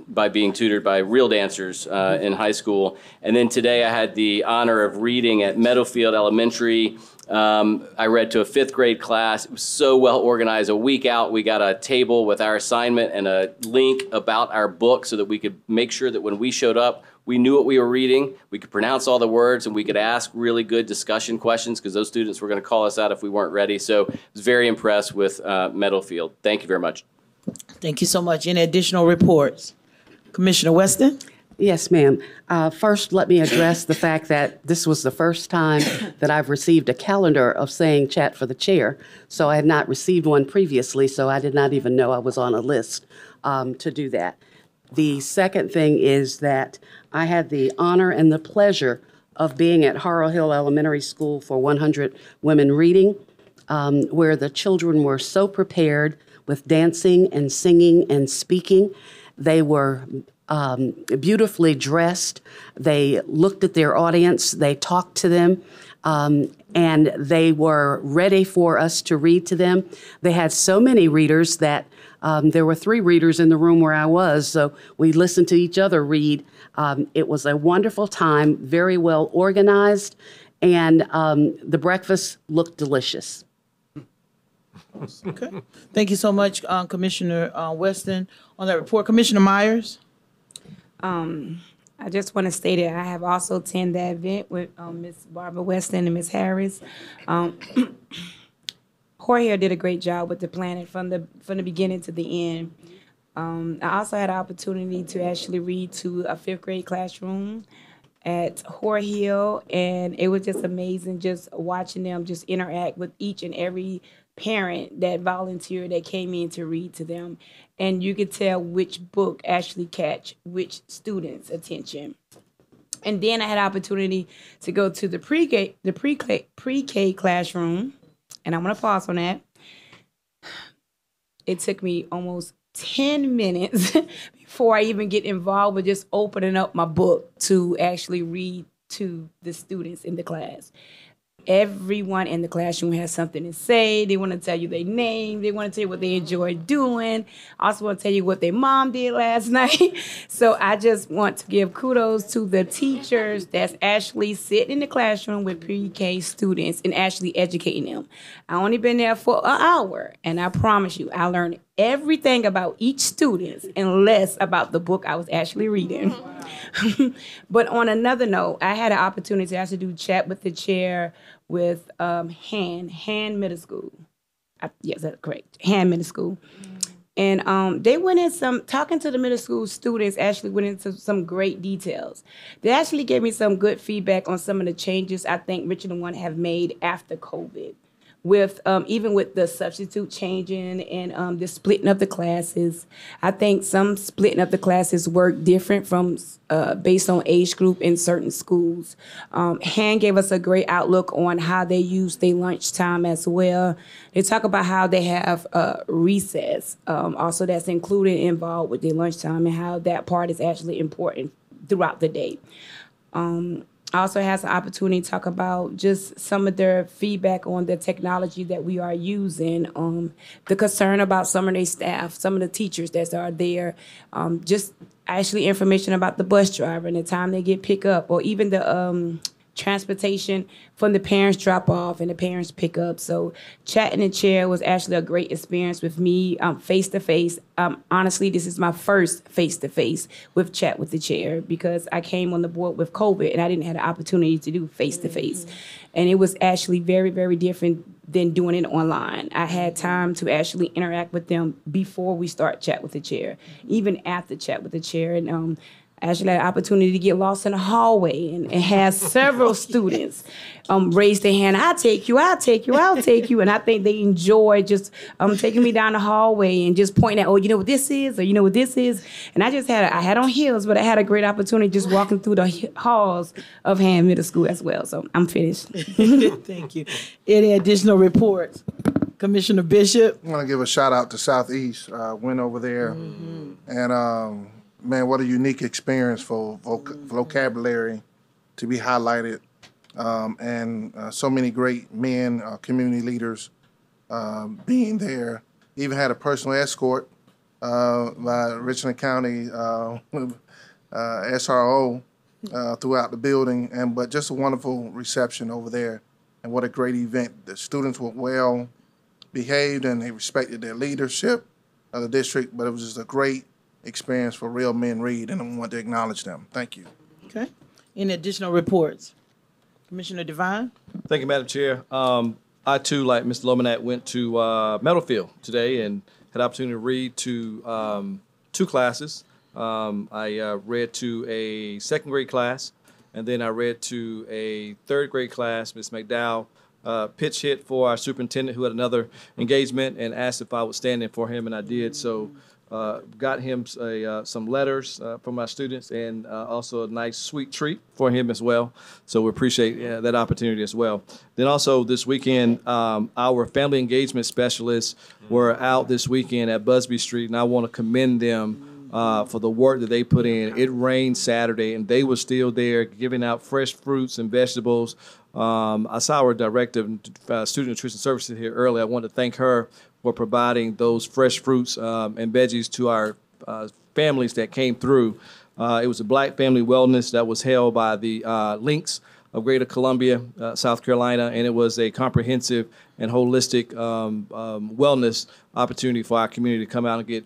by being tutored by real dancers in high school. And then today I had the honor of reading at Meadowfield Elementary. I read to a 5th grade class. It was so well organized. A week out, we got a table with our assignment and a link about our book so that we could make sure that when we showed up, we knew what we were reading, we could pronounce all the words, and we could ask really good discussion questions because those students were going to call us out if we weren't ready. So I was very impressed with Meadowfield. Thank you very much. Thank you so much. Any additional reports? Commissioner Weston? Yes, ma'am. First, let me address the fact that this was the first time that I've received a calendar of saying chat for the chair. So I had not received one previously, so I did not even know I was on a list to do that. The second thing is that I had the honor and the pleasure of being at Harrow Hill Elementary School for 100 Women Reading, where the children were so prepared with dancing and singing and speaking. They were beautifully dressed. They looked at their audience. They talked to them. And they were ready for us to read to them. They had so many readers that there were 3 readers in the room where I was, so we listened to each other read. It was a wonderful time, very well organized, and the breakfast looked delicious. Okay. Thank you so much, Commissioner Weston, on that report. Commissioner Myers? I just want to state that I have also attended that event with Ms. Barbara Weston and Ms. Harris. Jorge did a great job with the planning from the beginning to the end. I also had an opportunity to actually read to a 5th grade classroom at Jorge Hill, and it was just amazing just watching them just interact with each and every parent that volunteered that came in to read to them. And you could tell which book actually catch which student's attention. And then I had an opportunity to go to the pre-K classroom, and I'm going to pause on that. It took me almost 10 minutes before I even get involved with just opening up my book to actually read to the students in the class. Everyone in the classroom has something to say. They want to tell you their name. They want to tell you what they enjoy doing. I also want to tell you what their mom did last night. So I just want to give kudos to the teachers that's actually sitting in the classroom with pre-K students and actually educating them. I only been there for an hour, and I promise you, I learned everything about each student and less about the book I was actually reading. But on another note, I had an opportunity to actually do chat with the chair with Han Middle School. Yes, that's correct. Han Middle School. And they went in talking to the middle school students, actually went into some great details. They actually gave me some good feedback on some of the changes I think Richland 1 have made after COVID. With even with the substitute changing and the splitting of the classes. I think some splitting of the classes work different from based on age group in certain schools. Han gave us a great outlook on how they use their lunchtime as well. They talk about how they have recess, also that's involved with their lunchtime and how that part is actually important throughout the day. Also has an opportunity to talk about just some of their feedback on the technology that we are using, the concern about some of their staff, some of the teachers that are there, just actually information about the bus driver and the time they get picked up, or even the transportation from the parents drop off and the parents pick up. So chatting in the chair was actually a great experience with me face to face. Honestly, this is my first face to face with chat with the chair because I came on the board with COVID and I didn't have the opportunity to do face to face. And it was actually very, very different than doing it online. I had time to actually interact with them before we start chat with the chair, even after chat with the chair. And I actually had an opportunity to get lost in the hallway and had several students raise their hand. I'll take you, I'll take you, I'll take you. And I think they enjoy just taking me down the hallway and just pointing at, oh, you know what this is, or you know what this is. And I had on heels, but I had a great opportunity just walking through the halls of Hand Middle School as well. So I'm finished. Thank you. Any additional reports? Commissioner Bishop? I want to give a shout out to Southeast. Went over there, and man, what a unique experience for vocabulary to be highlighted, and so many great men, community leaders being there. Even had a personal escort by Richland County SRO throughout the building, but just a wonderful reception over there, and what a great event. The students were well behaved and they respected their leadership of the district, but it was just a great experience for real men read, and I want to acknowledge them. Thank you. Okay. Any additional reports? Commissioner Devine? Thank you, Madam Chair. I, too, like Mr. Lomanak, went to Meadowfield today and had the opportunity to read to 2 classes. I read to a 2nd grade class, and then I read to a 3rd grade class. Ms. McDowell pitch hit for our superintendent, who had another engagement, and asked if I would stand in for him, and I did. So got him some letters from our students, and also a nice sweet treat for him as well. So we appreciate that opportunity as well. Then also this weekend, our family engagement specialists were out this weekend at Busby Street, and I want to commend them for the work that they put in. It rained Saturday, and they were still there giving out fresh fruits and vegetables. I saw our director of Student Nutrition Services here earlier. I want to thank her for providing those fresh fruits and veggies to our families that came through. It was a Black Family Wellness that was held by the Links of Greater Columbia, South Carolina, and it was a comprehensive and holistic wellness opportunity for our community to come out and get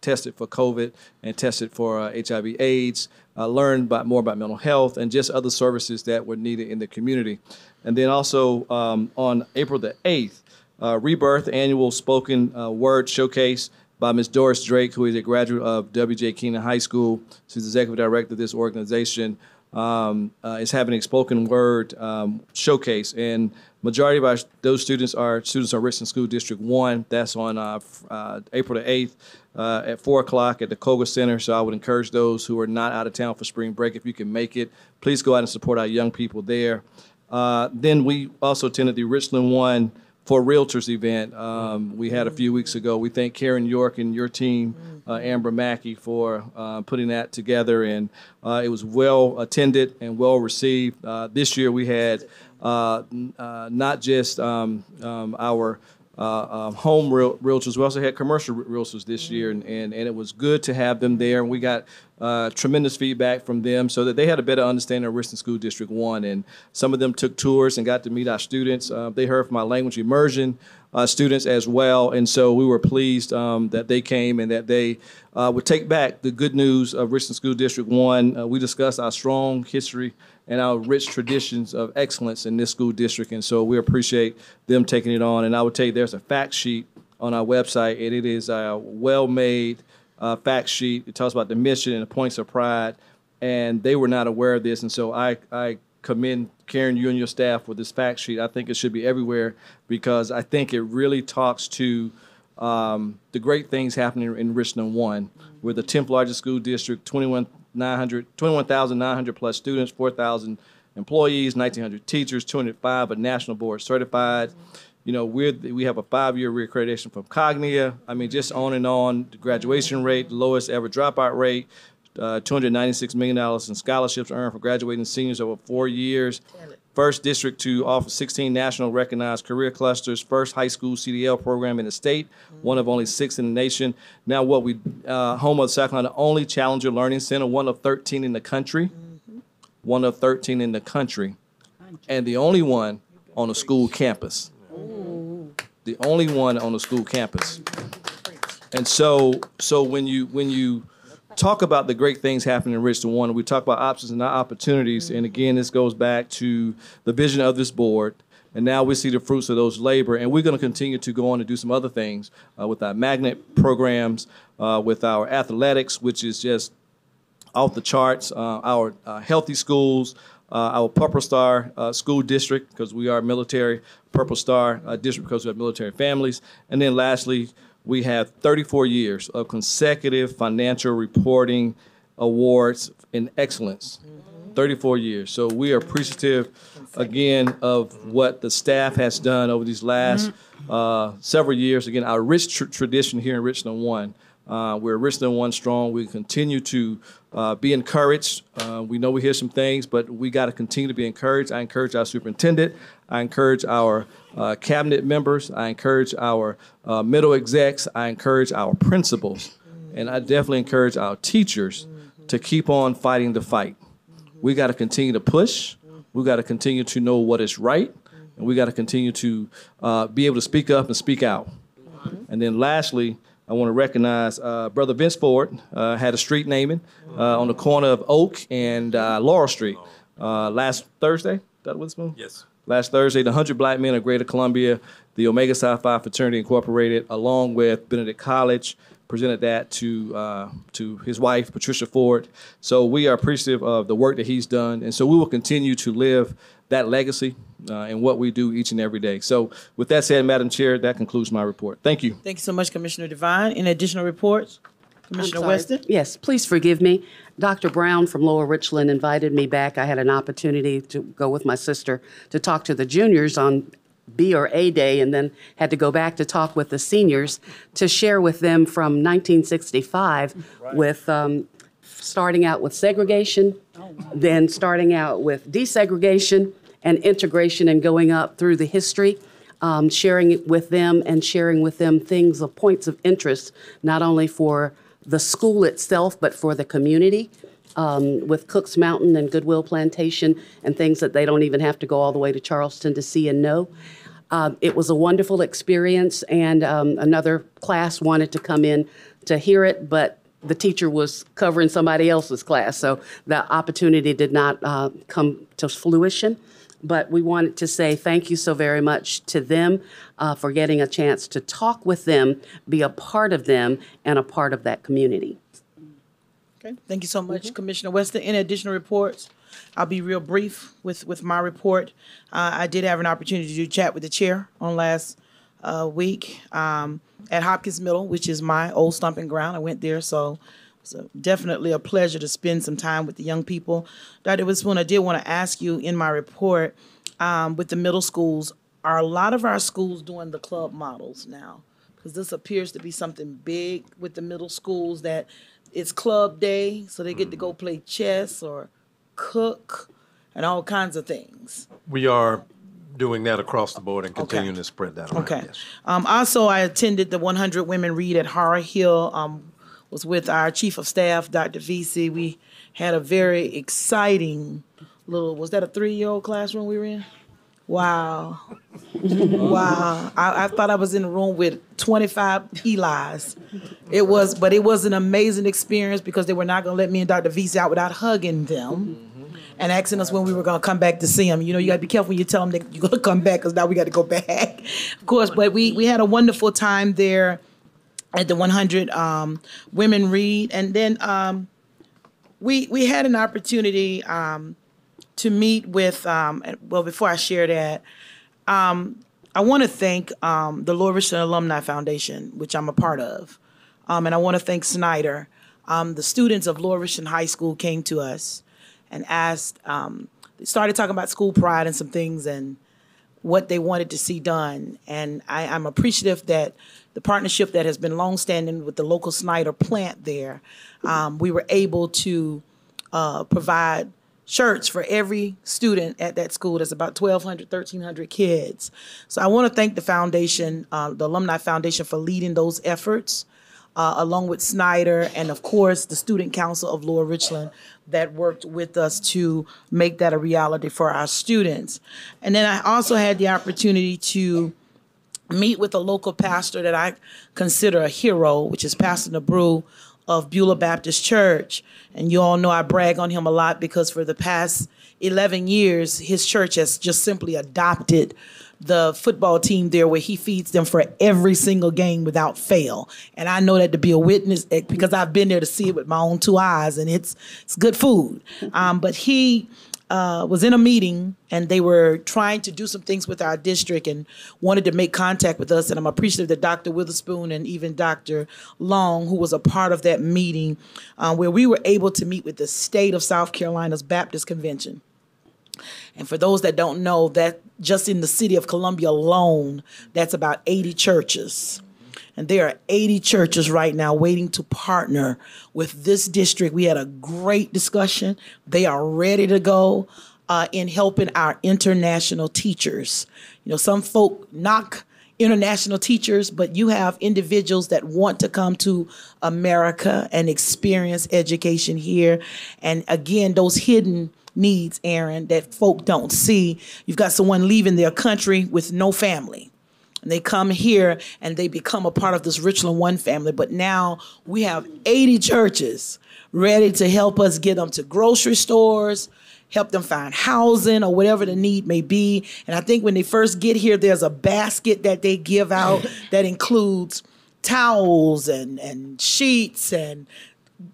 tested for COVID and tested for HIV/AIDS, learn more about mental health, and just other services that were needed in the community. And then also on April the 8th, Rebirth Annual Spoken Word Showcase by Ms. Doris Drake, who is a graduate of W.J. Keenan High School. She's executive director of this organization. Is having a spoken word showcase, and majority of those students are students of Richland School District 1. That's on April the 8th at 4 o'clock at the Koga Center. So I would encourage those who are not out of town for spring break, if you can make it, please go out and support our young people there. Then we also attended the Richland 1 for Realtors event we had a few weeks ago. We thank Karen York and your team, Amber Mackey, for putting that together, and it was well attended and well received. This year we had not just our home realtors, we also had commercial realtors this year, and it was good to have them there, and we got tremendous feedback from them so that they had a better understanding of Richland School District 1, and some of them took tours and got to meet our students. They heard from our language immersion students as well, and so we were pleased that they came and that they would take back the good news of Richland School District 1. We discussed our strong history and our rich traditions of excellence in this school district, and so we appreciate them taking it on. And I would tell you there's a fact sheet on our website, and it is a well-made fact sheet. It talks about the mission and the points of pride, and they were not aware of this, and so I commend Karen, you and your staff with this fact sheet. I think it should be everywhere because I think it really talks to the great things happening in Richland 1. We're the 10th largest school district, 21,900 plus students, 4,000 employees, 1,900 teachers, 205 are national board certified. You know, we have a 5-year reaccreditation from Cognia. I mean, just on and on. The graduation rate, the lowest ever dropout rate, $296 million in scholarships earned for graduating seniors over 4 years. First district to offer 16 national recognized career clusters. First high school CDL program in the state, one of only 6 in the nation. Now home of South Carolina, only Challenger Learning Center, one of 13 in the country. One of 13 in the country. And the only one on a school campus. The only one on a school campus. And so when you talk about the great things happening in Richland 1, we talk about options and not opportunities. And again, this goes back to the vision of this board. And now we see the fruits of those labor. And we're going to continue to go on and do some other things with our magnet programs, with our athletics, which is just off the charts. Our healthy schools, our Purple Star school district, because we are military, Purple Star district because we have military families. And then lastly, we have 34 years of consecutive financial reporting awards in excellence. 34 years. So we are appreciative, again, of what the staff has done over these last several years. Again, our rich tradition here in Richland 1. We're Richland 1 strong. We continue to be encouraged. We know we hear some things, but we got to continue to be encouraged. I encourage our superintendent. I encourage our cabinet members. I encourage our middle execs. I encourage our principals. And I definitely encourage our teachers to keep on fighting the fight. We got to continue to push. We got to continue to know what is right. And we got to continue to be able to speak up and speak out. And then lastly, I want to recognize Brother Vince Ford had a street naming on the corner of Oak and Laurel Street last Thursday. Is that Witherspoon? Yes. Last Thursday, the 100 Black Men of Greater Columbia, the Omega Psi Phi Fraternity Incorporated, along with Benedict College, presented that to his wife, Patricia Ford. So we are appreciative of the work that he's done. And so we will continue to live that legacy in what we do each and every day. So with that said, Madam Chair, that concludes my report. Thank you. Thank you so much, Commissioner Devine. Any additional reports? Commissioner Weston? Yes, please forgive me. Dr. Brown from Lower Richland invited me back. I had an opportunity to go with my sister to talk to the juniors on B or A Day, and then had to go back to talk with the seniors to share with them from 1965 with starting out with segregation, then starting out with desegregation and integration and going up through the history, sharing it with them and sharing with them things of points of interest, not only for the school itself, but for the community. With Cook's Mountain and Goodwill Plantation and things that they don't even have to go all the way to Charleston to see and know. It was a wonderful experience, and another class wanted to come in to hear it, but the teacher was covering somebody else's class, so the opportunity did not come to fruition. But we wanted to say thank you so very much to them for getting a chance to talk with them, be a part of them, and a part of that community. Okay, thank you so much, Commissioner Weston. Any additional reports? I'll be real brief with my report. I did have an opportunity to chat with the chair on last week at Hopkins Middle, which is my old stomping ground. I went there, so it's definitely a pleasure to spend some time with the young people. Dr. Witherspoon, I did want to ask you in my report with the middle schools, are a lot of our schools doing the club models now? Because this appears to be something big with the middle schools, that it's club day, so they get to go play chess or cook and all kinds of things. We are doing that across the board and continuing to spread that around. Okay. Yes. Also, I attended the 100 Women Read at Horror Hill, was with our Chief of Staff, Dr. Vesey. We had a very exciting little, was that a 3-year-old classroom we were in? Wow. Wow. I thought I was in a room with 25 Eli's. But it was an amazing experience because they were not going to let me and Dr. Vesey out without hugging them and asking us when we were going to come back to see them. You know, you got to be careful when you tell them that you're going to come back, because now we got to go back. Of course, but we had a wonderful time there at the 100 Women Read. And then we had an opportunity to meet with, well, before I share that, I want to thank the Lower Richland Alumni Foundation, which I'm a part of. And I want to thank Snyder. The students of Lower Richland High School came to us and asked, they started talking about school pride and some things and what they wanted to see done. And I'm appreciative that the partnership that has been longstanding with the local Snyder plant there, we were able to provide shirts for every student at that school. There's about 1,200, 1,300 kids. So I want to thank the foundation, the Alumni Foundation, for leading those efforts, along with Snyder and, of course, the Student Council of Lower Richland that worked with us to make that a reality for our students. And then I also had the opportunity to meet with a local pastor that I consider a hero, which is Pastor Nabru of Beulah Baptist Church. And you all know I brag on him a lot because for the past 11 years, his church has just simply adopted the football team there where he feeds them for every single game without fail. And I know that to be a witness because I've been there to see it with my own 2 eyes, and it's good food. But he was in a meeting, and they were trying to do some things with our district and wanted to make contact with us. And I'm appreciative that Dr. Witherspoon and even Dr. Long, who was a part of that meeting, where we were able to meet with the state of South Carolina's Baptist Convention. And for those that don't know, that just in the city of Columbia alone, that's about 80 churches. And there are 80 churches right now waiting to partner with this district. We had a great discussion. They are ready to go in helping our international teachers. You know, some folk knock international teachers, but you have individuals that want to come to America and experience education here. And again, those hidden needs, Aaron, that folk don't see. You've got someone leaving their country with no family. And they come here and they become a part of this Richland One family. But now we have 80 churches ready to help us get them to grocery stores, help them find housing or whatever the need may be. And I think when they first get here, there's a basket that they give out that includes towels and sheets and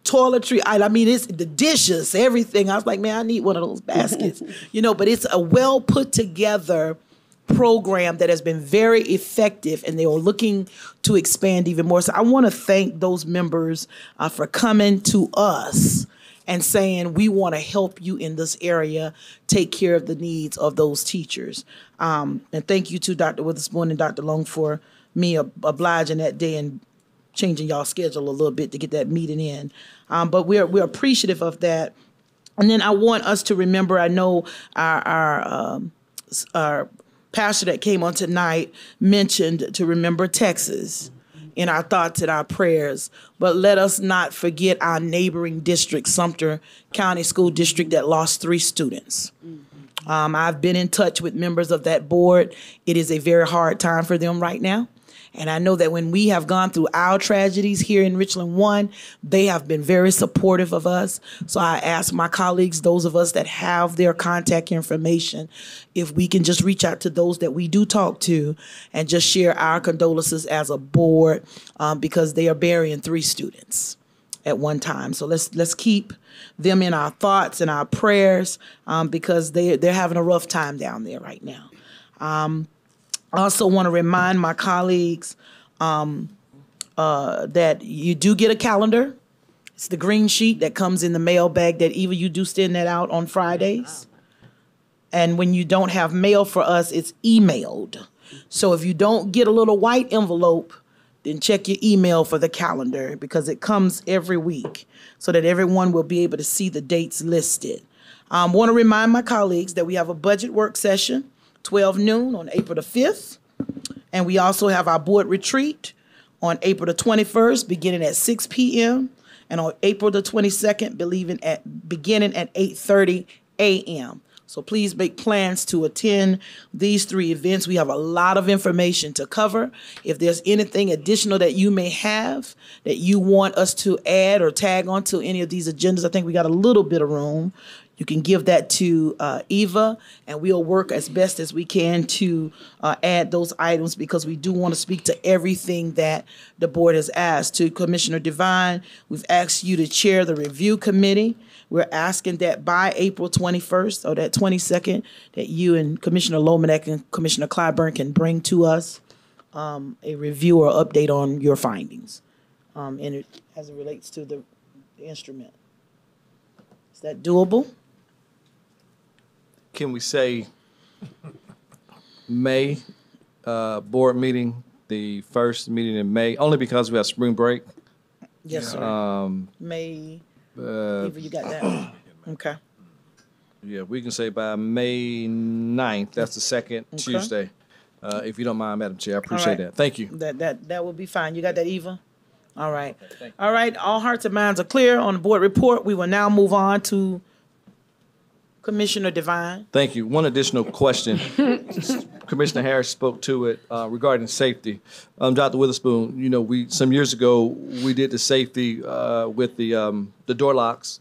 toiletry. I mean, it's the dishes, everything. I was like, man, I need one of those baskets. You know, but it's a well put together program that has been very effective, and they are looking to expand even more. So I want to thank those members for coming to us and saying, we want to help you in this area, take care of the needs of those teachers. And thank you to Dr. Witherspoon and Dr. Long for me obliging that day and changing y'all's schedule a little bit to get that meeting in. But we're appreciative of that. And then I want us to remember, I know our pastor that came on tonight mentioned to remember Texas in our thoughts and our prayers, but let us not forget our neighboring district, Sumter County School District, that lost 3 students. I've been in touch with members of that board. It is a very hard time for them right now. And I know that when we have gone through our tragedies here in Richland One, they have been very supportive of us. So I ask my colleagues, those of us that have their contact information, if we can just reach out to those that we do talk to and just share our condolences as a board, because they are burying 3 students at one time. So let's keep them in our thoughts and our prayers, because they're having a rough time down there right now. I also want to remind my colleagues that you do get a calendar. It's the green sheet that comes in the mail bag that Eva, you do send that out on Fridays. And when you don't have mail for us, it's emailed. So if you don't get a little white envelope, then check your email for the calendar, because it comes every week so that everyone will be able to see the dates listed. I want to remind my colleagues that we have a budget work session 12 noon on April the 5th. And we also have our board retreat on April the 21st, beginning at 6 p.m. and on April the 22nd, beginning at 8:30 a.m. So please make plans to attend these 3 events. We have a lot of information to cover. If there's anything additional that you may have that you want us to add or tag onto any of these agendas, I think we got a little bit of room. You can give that to Eva, and we'll work as best as we can to add those items, because we do want to speak to everything that the board has asked. To Commissioner Devine, we've asked you to chair the review committee. We're asking that by April 21st or that 22nd, that you and Commissioner Lomanek and Commissioner Clyburn can bring to us a review or update on your findings, and as it relates to the instrument. Is that doable? Can we say May board meeting, the first meeting in May, only because we have spring break? Yes, sir. May, Eva, you got that? Okay. Yeah, we can say by May 9th. That's the second Tuesday. If you don't mind, Madam Chair, I appreciate that. Thank you. That will be fine. You got that, Eva? All right. All right. All hearts and minds are clear on the board report. We will now move on to Commissioner Devine. Thank you. One additional question. Commissioner Harris spoke to it regarding safety. Dr. Witherspoon, you know, some years ago we did the safety with the door locks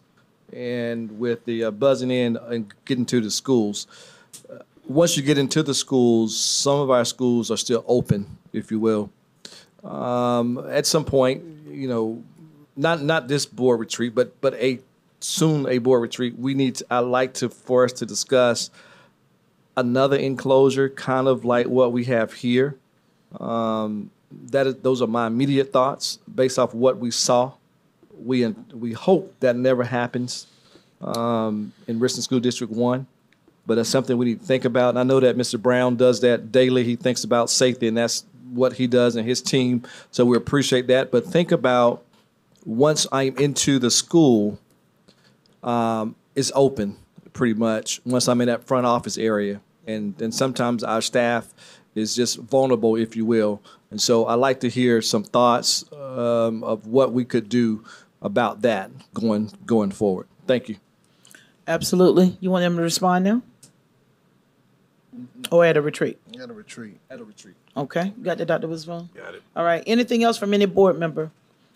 and with the buzzing in and getting to the schools. once you get into the schools, some of our schools are still open, if you will. At some point, you know, not this board retreat, but a board retreat. I like for us to discuss another enclosure, kind of like what we have here. Those are my immediate thoughts based off what we saw. We hope that never happens in Richland School District 1, but that's something we need to think about. And I know that Mr. Brown does that daily. He thinks about safety, and that's what he does and his team, so we appreciate that. But think about once I'm into the school, it's open pretty much once I'm in that front office area. And sometimes our staff is just vulnerable, if you will. And so I'd like to hear some thoughts of what we could do about that going forward. Thank you. Absolutely. You want them to respond now? Or at a retreat? At a retreat. At a retreat. Okay. You got that, Dr. Witherspoon? Got it. All right. Anything else from any board member?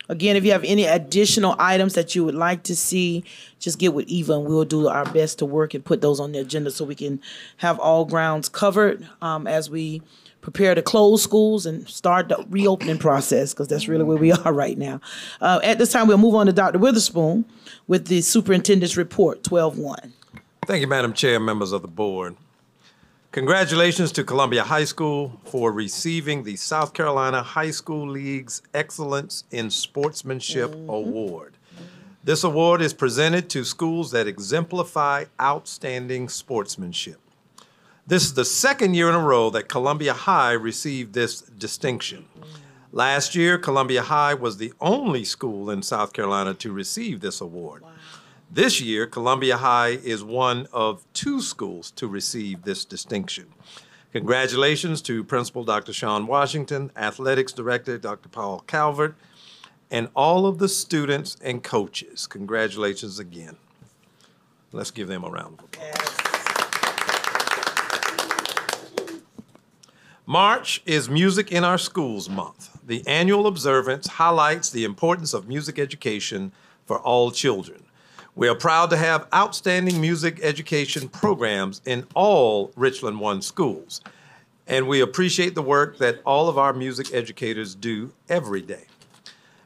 Again, if you have any additional items that you would like to see, just get with Eva and we'll do our best to work and put those on the agenda so we can have all grounds covered as we prepare to close schools and start the reopening process, because that's really where we are right now. At this time, we'll move on to Dr. Witherspoon with the superintendent's report, 12-1. Thank you, Madam Chair, members of the board. Congratulations to Columbia High School for receiving the South Carolina High School League's Excellence in Sportsmanship Award. This award is presented to schools that exemplify outstanding sportsmanship. This is the second year in a row that Columbia High received this distinction. Last year, Columbia High was the only school in South Carolina to receive this award. This year, Columbia High is one of 2 schools to receive this distinction. Congratulations to Principal Dr. Sean Washington, Athletics Director Dr. Paul Calvert, and all of the students and coaches. Congratulations again. Let's give them a round of applause. March is Music in Our Schools Month. The annual observance highlights the importance of music education for all children. We are proud to have outstanding music education programs in all Richland 1 schools, and we appreciate the work that all of our music educators do every day.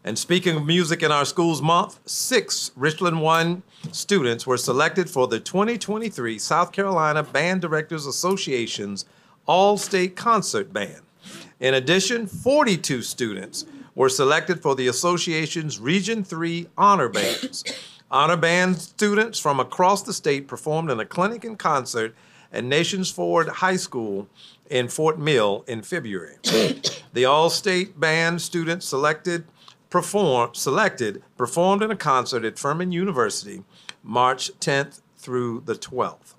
And speaking of Music in Our Schools Month, 6 Richland 1 students were selected for the 2023 South Carolina Band Directors Association's All-State Concert Band. In addition, 42 students were selected for the association's Region 3 Honor Bands. Honor Band students from across the state performed in a clinic and concert at Nations Ford High School in Fort Mill in February. The All-State Band students performed in a concert at Furman University March 10th through the 12th.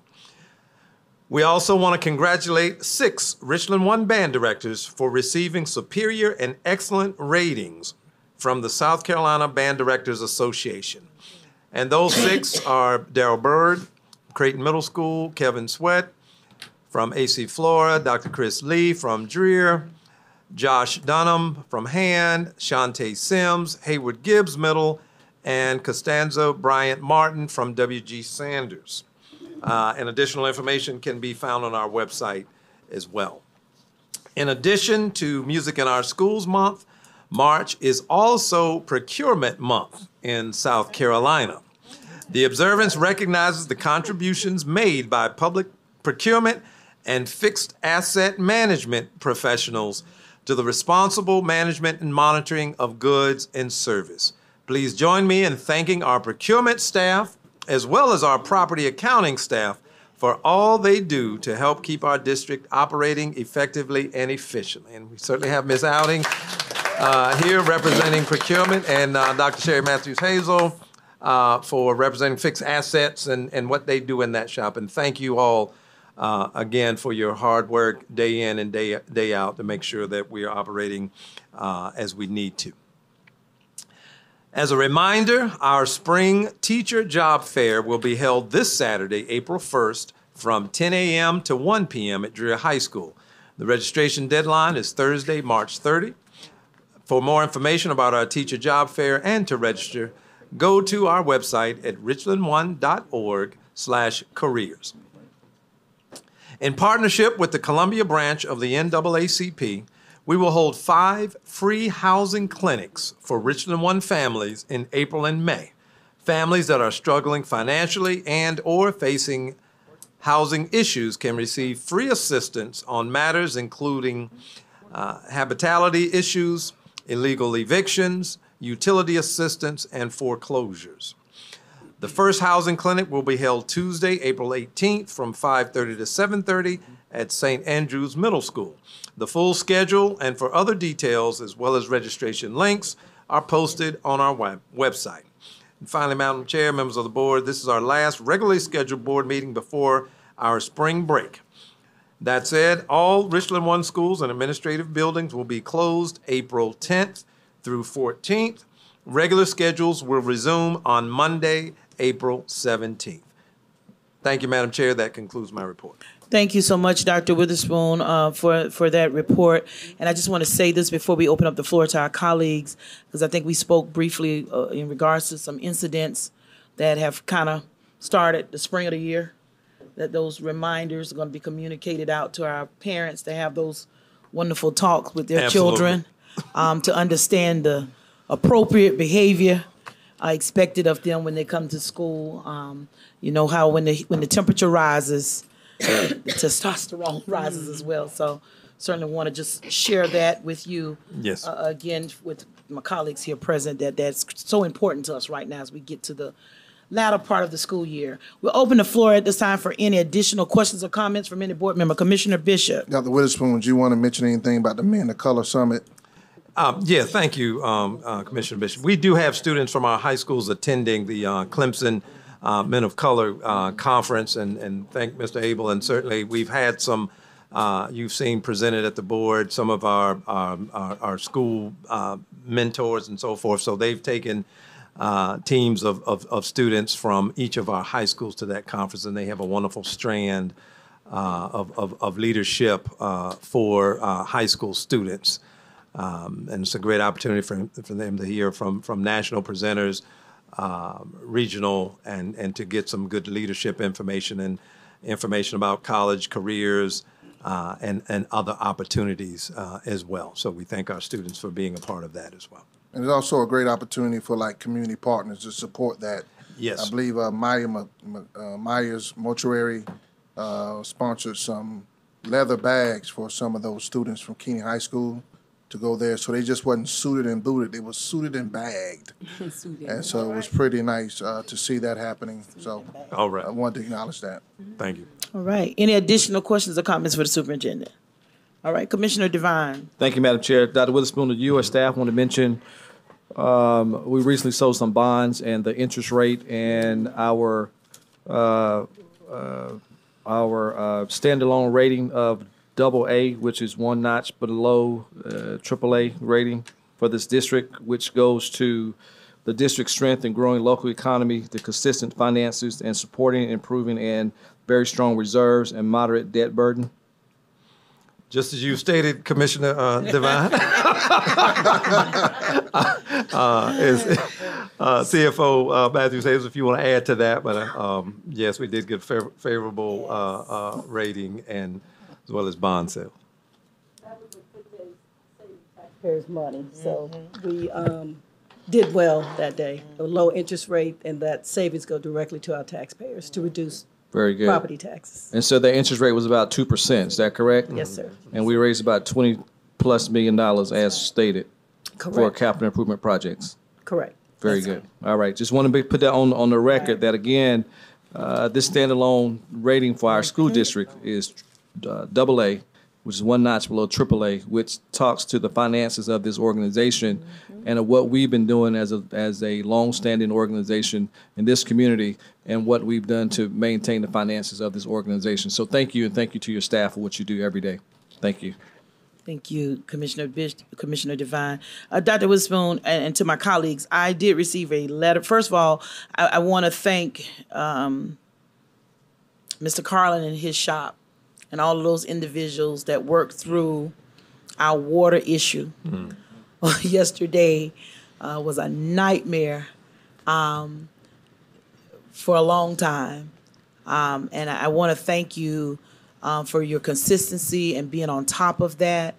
We also want to congratulate 6 Richland 1 band directors for receiving superior and excellent ratings from the South Carolina Band Directors Association. And those 6 are Darryl Bird, Creighton Middle School, Kevin Sweat from AC Flora, Dr. Chris Lee from Dreer, Josh Dunham from Hand, Shantae Sims, Hayward Gibbs Middle, and Costanzo Bryant Martin from W.G. Sanders. And additional information can be found on our website as well. In addition to Music in Our Schools Month, March is also Procurement Month in South Carolina. The observance recognizes the contributions made by public procurement and fixed asset management professionals to the responsible management and monitoring of goods and service. Please join me in thanking our procurement staff as well as our property accounting staff for all they do to help keep our district operating effectively and efficiently. And we certainly have Ms. Outing here representing procurement, and Dr. Sherry Matthews-Hazel for representing fixed assets and what they do in that shop. And thank you all again for your hard work day in and day out to make sure that we are operating as we need to. As a reminder, our spring teacher job fair will be held this Saturday, April 1st, from 10 a.m. to 1 p.m. at Dreer High School. The registration deadline is Thursday, March 30. For more information about our teacher job fair and to register, go to our website at richland1.org/careers. In partnership with the Columbia branch of the NAACP, we will hold 5 free housing clinics for Richland 1 families in April and May. Families that are struggling financially and or facing housing issues can receive free assistance on matters including habitability issues, illegal evictions, utility assistance, and foreclosures. The first housing clinic will be held Tuesday, April 18th from 5:30 to 7:30 at St. Andrews Middle School. The full schedule and for other details, as well as registration links, are posted on our website. And finally, Madam Chair, members of the board, this is our last regularly scheduled board meeting before our spring break. That said, all Richland 1 schools and administrative buildings will be closed April 10th through 14th. Regular schedules will resume on Monday, April 17th. Thank you, Madam Chair. That concludes my report. Thank you so much, Dr. Witherspoon, for that report. And I just want to say this before we open up the floor to our colleagues, because I think we spoke briefly in regards to some incidents that have kind of started the spring of the year, that those reminders are going to be communicated out to our parents to have those wonderful talks with their children, to understand the appropriate behavior expected of them when they come to school. You know how when the temperature rises, the testosterone rises as well. So certainly want to just share that with you. Yes. Again, with my colleagues here present, that's so important to us right now as we get to the latter part of the school year. We'll open the floor at this time for any additional questions or comments from any board member. Commissioner Bishop. Dr. Witherspoon, would you want to mention anything about the Men of Color Summit? Yes, thank you, Commissioner Bishop. We do have students from our high schools attending the Clemson Men of Color Conference, and thank Mr. Abel. And certainly we've had some, you've seen presented at the board, some of our school mentors and so forth. So they've taken teams of students from each of our high schools to that conference, and they have a wonderful strand of leadership for high school students. And it's a great opportunity for them to hear from national presenters, regional, and to get some good leadership information and information about college careers and other opportunities as well. So we thank our students for being a part of that as well. And it's also a great opportunity for like community partners to support that. Yes. I believe Myers Mortuary sponsored some leather bags for some of those students from Keeney High School to go there. So they just wasn't suited and booted, they were suited and bagged. And so it was pretty nice to see that happening. So all right. I wanted to acknowledge that. Thank you. All right. Any additional questions or comments for the superintendent? All right, Commissioner Devine. Thank you, Madam Chair. Dr. Witherspoon, to you or staff, want to mention we recently sold some bonds, and the interest rate and our standalone rating of AA, which is one notch below AAA rating for this district, which goes to the district's strength in growing local economy, the consistent finances, and supporting, improving, and very strong reserves and moderate debt burden. Just as you stated, Commissioner Devine, CFO Matthew Sayers, if you want to add to that, but yes, we did get favorable rating and as well as bond sale. That was a good day saving taxpayers' money, so we did well that day. A low interest rate, and that savings go directly to our taxpayers to reduce Very good. property taxes. And so the interest rate was about 2%, is that correct? Yes, sir. And we raised about $20+ million as stated for Correct. capital improvement projects. Correct. Very good. All right, just want to put that on the record that again, this standalone rating for our school district is AA, which is one notch below AAA, which talks to the finances of this organization and of what we've been doing as a long-standing organization in this community and what we've done to maintain the finances of this organization. So thank you, and thank you to your staff for what you do every day. Thank you. Thank you, Commissioner Devine. Dr. Witherspoon, and to my colleagues, I did receive a letter. First of all, I want to thank Mr. Carlin and his shop and all of those individuals that worked through our water issue. Yesterday was a nightmare for a long time. And I want to thank you for your consistency and being on top of that.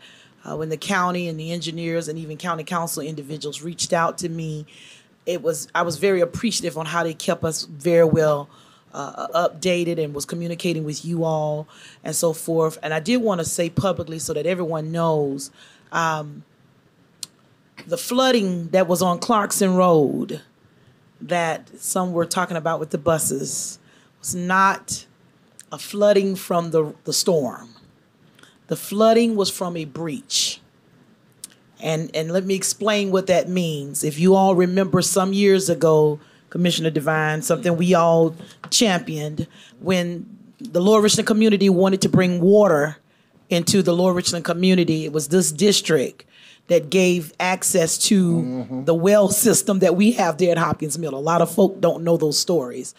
When the county and the engineers and even county council individuals reached out to me, I was very appreciative on how they kept us very well updated and was communicating with you all and so forth. And I did want to say publicly so that everyone knows, the flooding that was on Clarkson Road that some were talking about with the buses was not a flooding from the storm. The flooding was from a breach. And let me explain what that means. If you all remember some years ago, Commissioner Devine, something we all championed when the Lower Richland community wanted to bring water into the Lower Richland community. It was this district that gave access to the well system that we have there at Hopkins Middle. A lot of folk don't know those stories.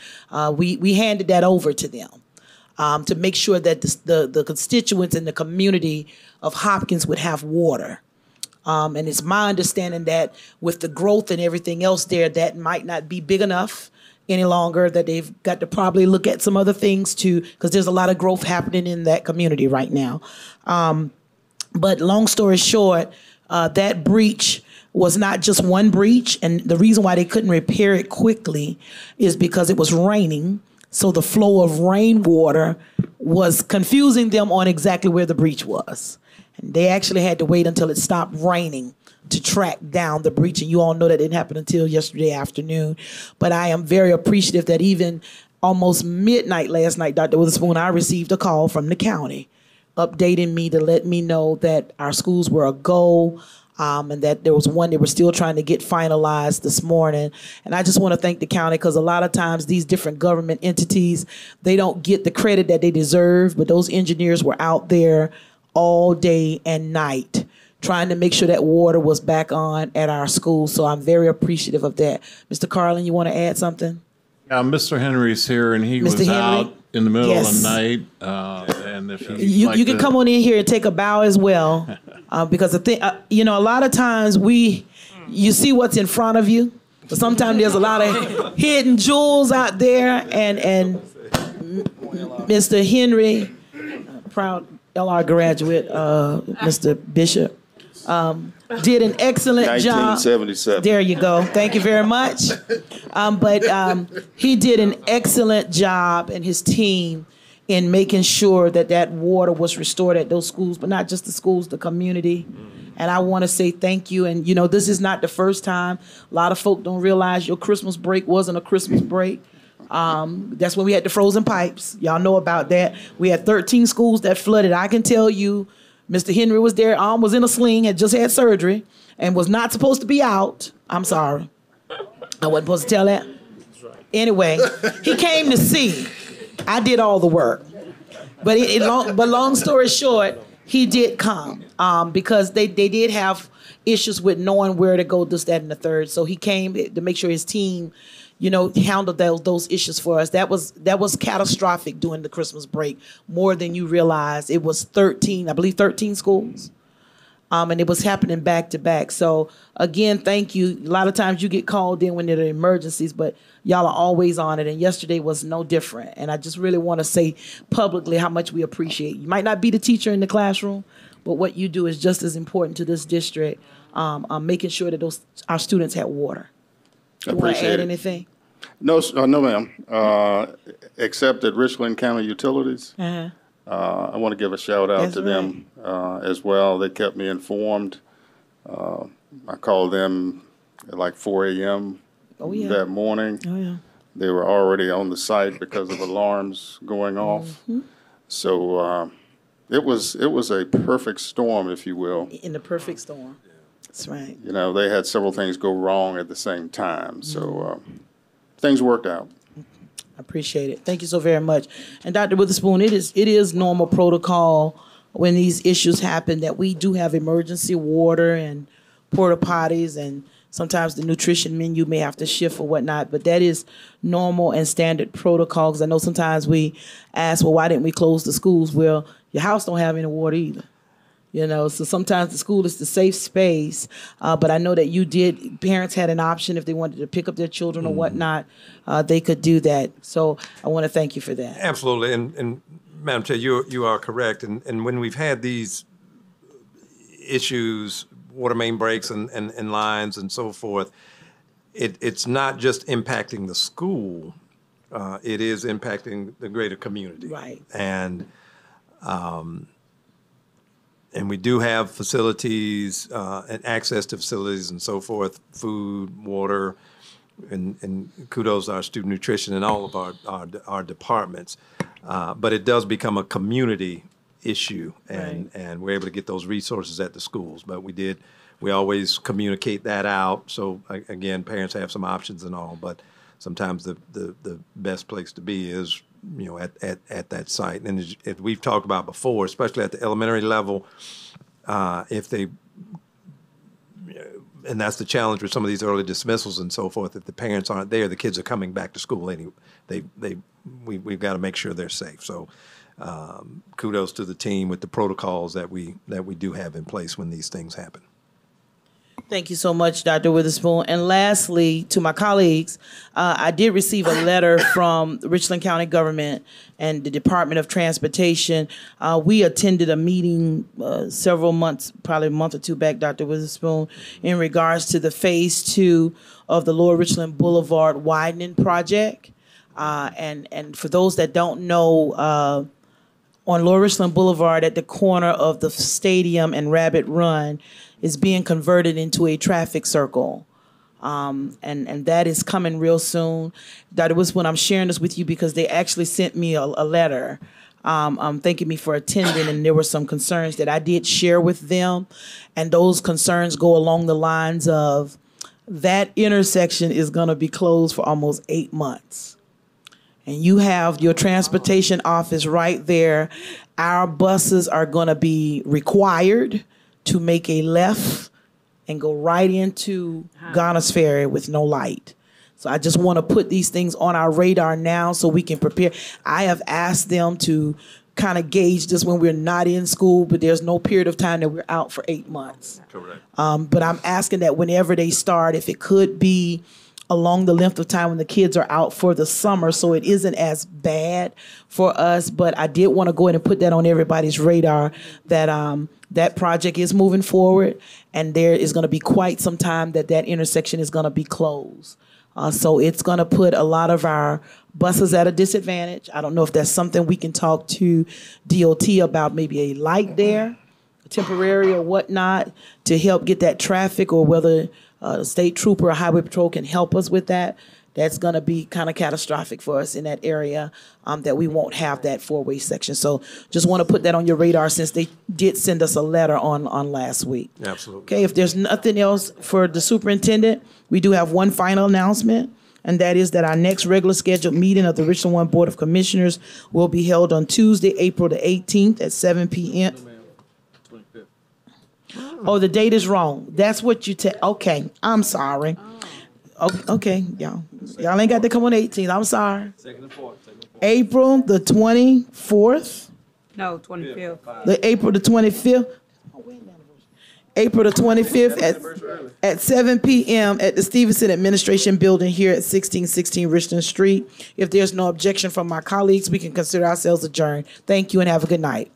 We handed that over to them. To make sure that the constituents in the community of Hopkins would have water. And it's my understanding that with the growth and everything else there, that might not be big enough any longer, that they've got to probably look at some other things too, because there's a lot of growth happening in that community right now. But long story short, that breach was not just one breach, and the reason why they couldn't repair it quickly is because it was raining. So the flow of rainwater was confusing them on exactly where the breach was. And they actually had to wait until it stopped raining to track down the breach. And you all know that didn't happen until yesterday afternoon. But I am very appreciative that even almost midnight last night, Dr. Witherspoon, I received a call from the county updating me to let me know that our schools were a go. And that there was one they were still trying to get finalized this morning. And I just want to thank the county because a lot of times these different government entities, they don't get the credit that they deserve, but those engineers were out there all day and night trying to make sure that water was back on at our schools. So I'm very appreciative of that. Mr. Carlin, you want to add something? Yeah, Mr. Henry's here, and he Mr. was Henry? out in the middle Yes. of the night. And if You can come on in here and take a bow as well, because the thing, a lot of times you see what's in front of you, but sometimes there's a lot of hidden jewels out there. And Mr. Henry, proud LR graduate, Mr. Bishop, did an excellent job. 1977. There you go. Thank you very much. But he did an excellent job, and his team, in making sure that that water was restored at those schools, but not just the schools, the community. And I want to say thank you. And, this is not the first time. A lot of folk don't realize your Christmas break wasn't a Christmas break. That's when we had the frozen pipes. Y'all know about that. We had 13 schools that flooded. I can tell you, Mr. Henry was there, arm was in a sling, had just had surgery, and was not supposed to be out. I'm sorry. I wasn't supposed to tell that. Anyway, he came to see. I did all the work. But long story short, he did come because they did have issues with knowing where to go, this, that, and the third. So he came to make sure his team, handled those issues for us. That was catastrophic during the Christmas break, more than you realize. It was 13 schools. And it was happening back to back. So again, thank you. A lot of times you get called in when there are emergencies, but y'all are always on it. And yesterday was no different. And I just really want to say publicly how much we appreciate you. You might not be the teacher in the classroom, but what you do is just as important to this district, making sure that our students have water. You want to add anything? No, ma'am. Except at Richland County Utilities. Uh-huh. I want to give a shout out to them as well. They kept me informed. I called them at like 4 a.m. That morning. Oh, yeah. They were already on the site because of alarms going off. Mm-hmm. So it was a perfect storm, if you will. In the perfect storm. That's right. They had several things go wrong at the same time. So things worked out. I appreciate it. Thank you so very much. And Dr. Witherspoon, it is normal protocol when these issues happen that we do have emergency water and porta potties, and sometimes the nutrition menu may have to shift or whatnot, but that is normal and standard protocol. Because I know sometimes we ask, well, why didn't we close the schools? Well, your house don't have any water either. So sometimes the school is the safe space, but I know that parents had an option if they wanted to pick up their children or whatnot, they could do that. So I want to thank you for that. Absolutely. And Madam Chair, you are correct. And when we've had these issues, water main breaks and lines and so forth, it's not just impacting the school, it is impacting the greater community. Right. And we do have facilities and access to facilities and so forth, food, water, and kudos to our student nutrition and all of our departments. But it does become a community issue, and we're able to get those resources at the schools. But we always communicate that out. So again, parents have some options and all, but sometimes the best place to be is, at that site. And as we've talked about before, especially at the elementary level, if they, and that's the challenge with some of these early dismissals and so forth. If the parents aren't there, the kids are coming back to school anyway. We've got to make sure they're safe. So kudos to the team with the protocols that we do have in place when these things happen. Thank you so much, Dr. Witherspoon. And lastly, to my colleagues, I did receive a letter from Richland County government and the Department of Transportation. We attended a meeting several months, probably a month or two back, Dr. Witherspoon, in regards to the phase 2 of the Lower Richland Boulevard widening project. And for those that don't know, on Lower Richland Boulevard at the corner of the stadium and Rabbit Run is being converted into a traffic circle. And that is coming real soon. Dr. Witherspoon, I'm sharing this with you because they actually sent me a letter thanking me for attending, and there were some concerns that I did share with them. And those concerns go along the lines of that intersection is gonna be closed for almost 8 months. And you have your transportation office right there. Our buses are gonna be required to make a left and go right into Ghana's Ferry with no light. So I just want to put these things on our radar now so we can prepare. I have asked them to kind of gauge this when we're not in school, but there's no period of time that we're out for 8 months. Correct. But I'm asking that whenever they start, if it could be along the length of time when the kids are out for the summer, so it isn't as bad for us. But I did want to go ahead and put that on everybody's radar that that project is moving forward, and there is going to be quite some time that intersection is going to be closed. So it's going to put a lot of our buses at a disadvantage. I don't know if that's something we can talk to DOT about, maybe a light there, temporary or whatnot, to help get that traffic, or whether a state trooper or highway patrol can help us with that. That's going to be kind of catastrophic for us in that area, that we won't have that 4-way section. So just want to put that on your radar since they did send us a letter on last week. Absolutely. Okay, if there's nothing else for the superintendent, we do have one final announcement, and that is that our next regular scheduled meeting of the Richland 1 Board of Commissioners will be held on Tuesday, April the 18th at 7 p.m. Oh, the date is wrong. That's what you okay, I'm sorry. Okay, y'all ain't got to come on 18th. I'm sorry. April the 24th. No, 25th. April the 25th. April the 25th at 7 p.m. at the Stevenson Administration Building here at 1616 Richland Street. If there's no objection from my colleagues, we can consider ourselves adjourned. Thank you and have a good night.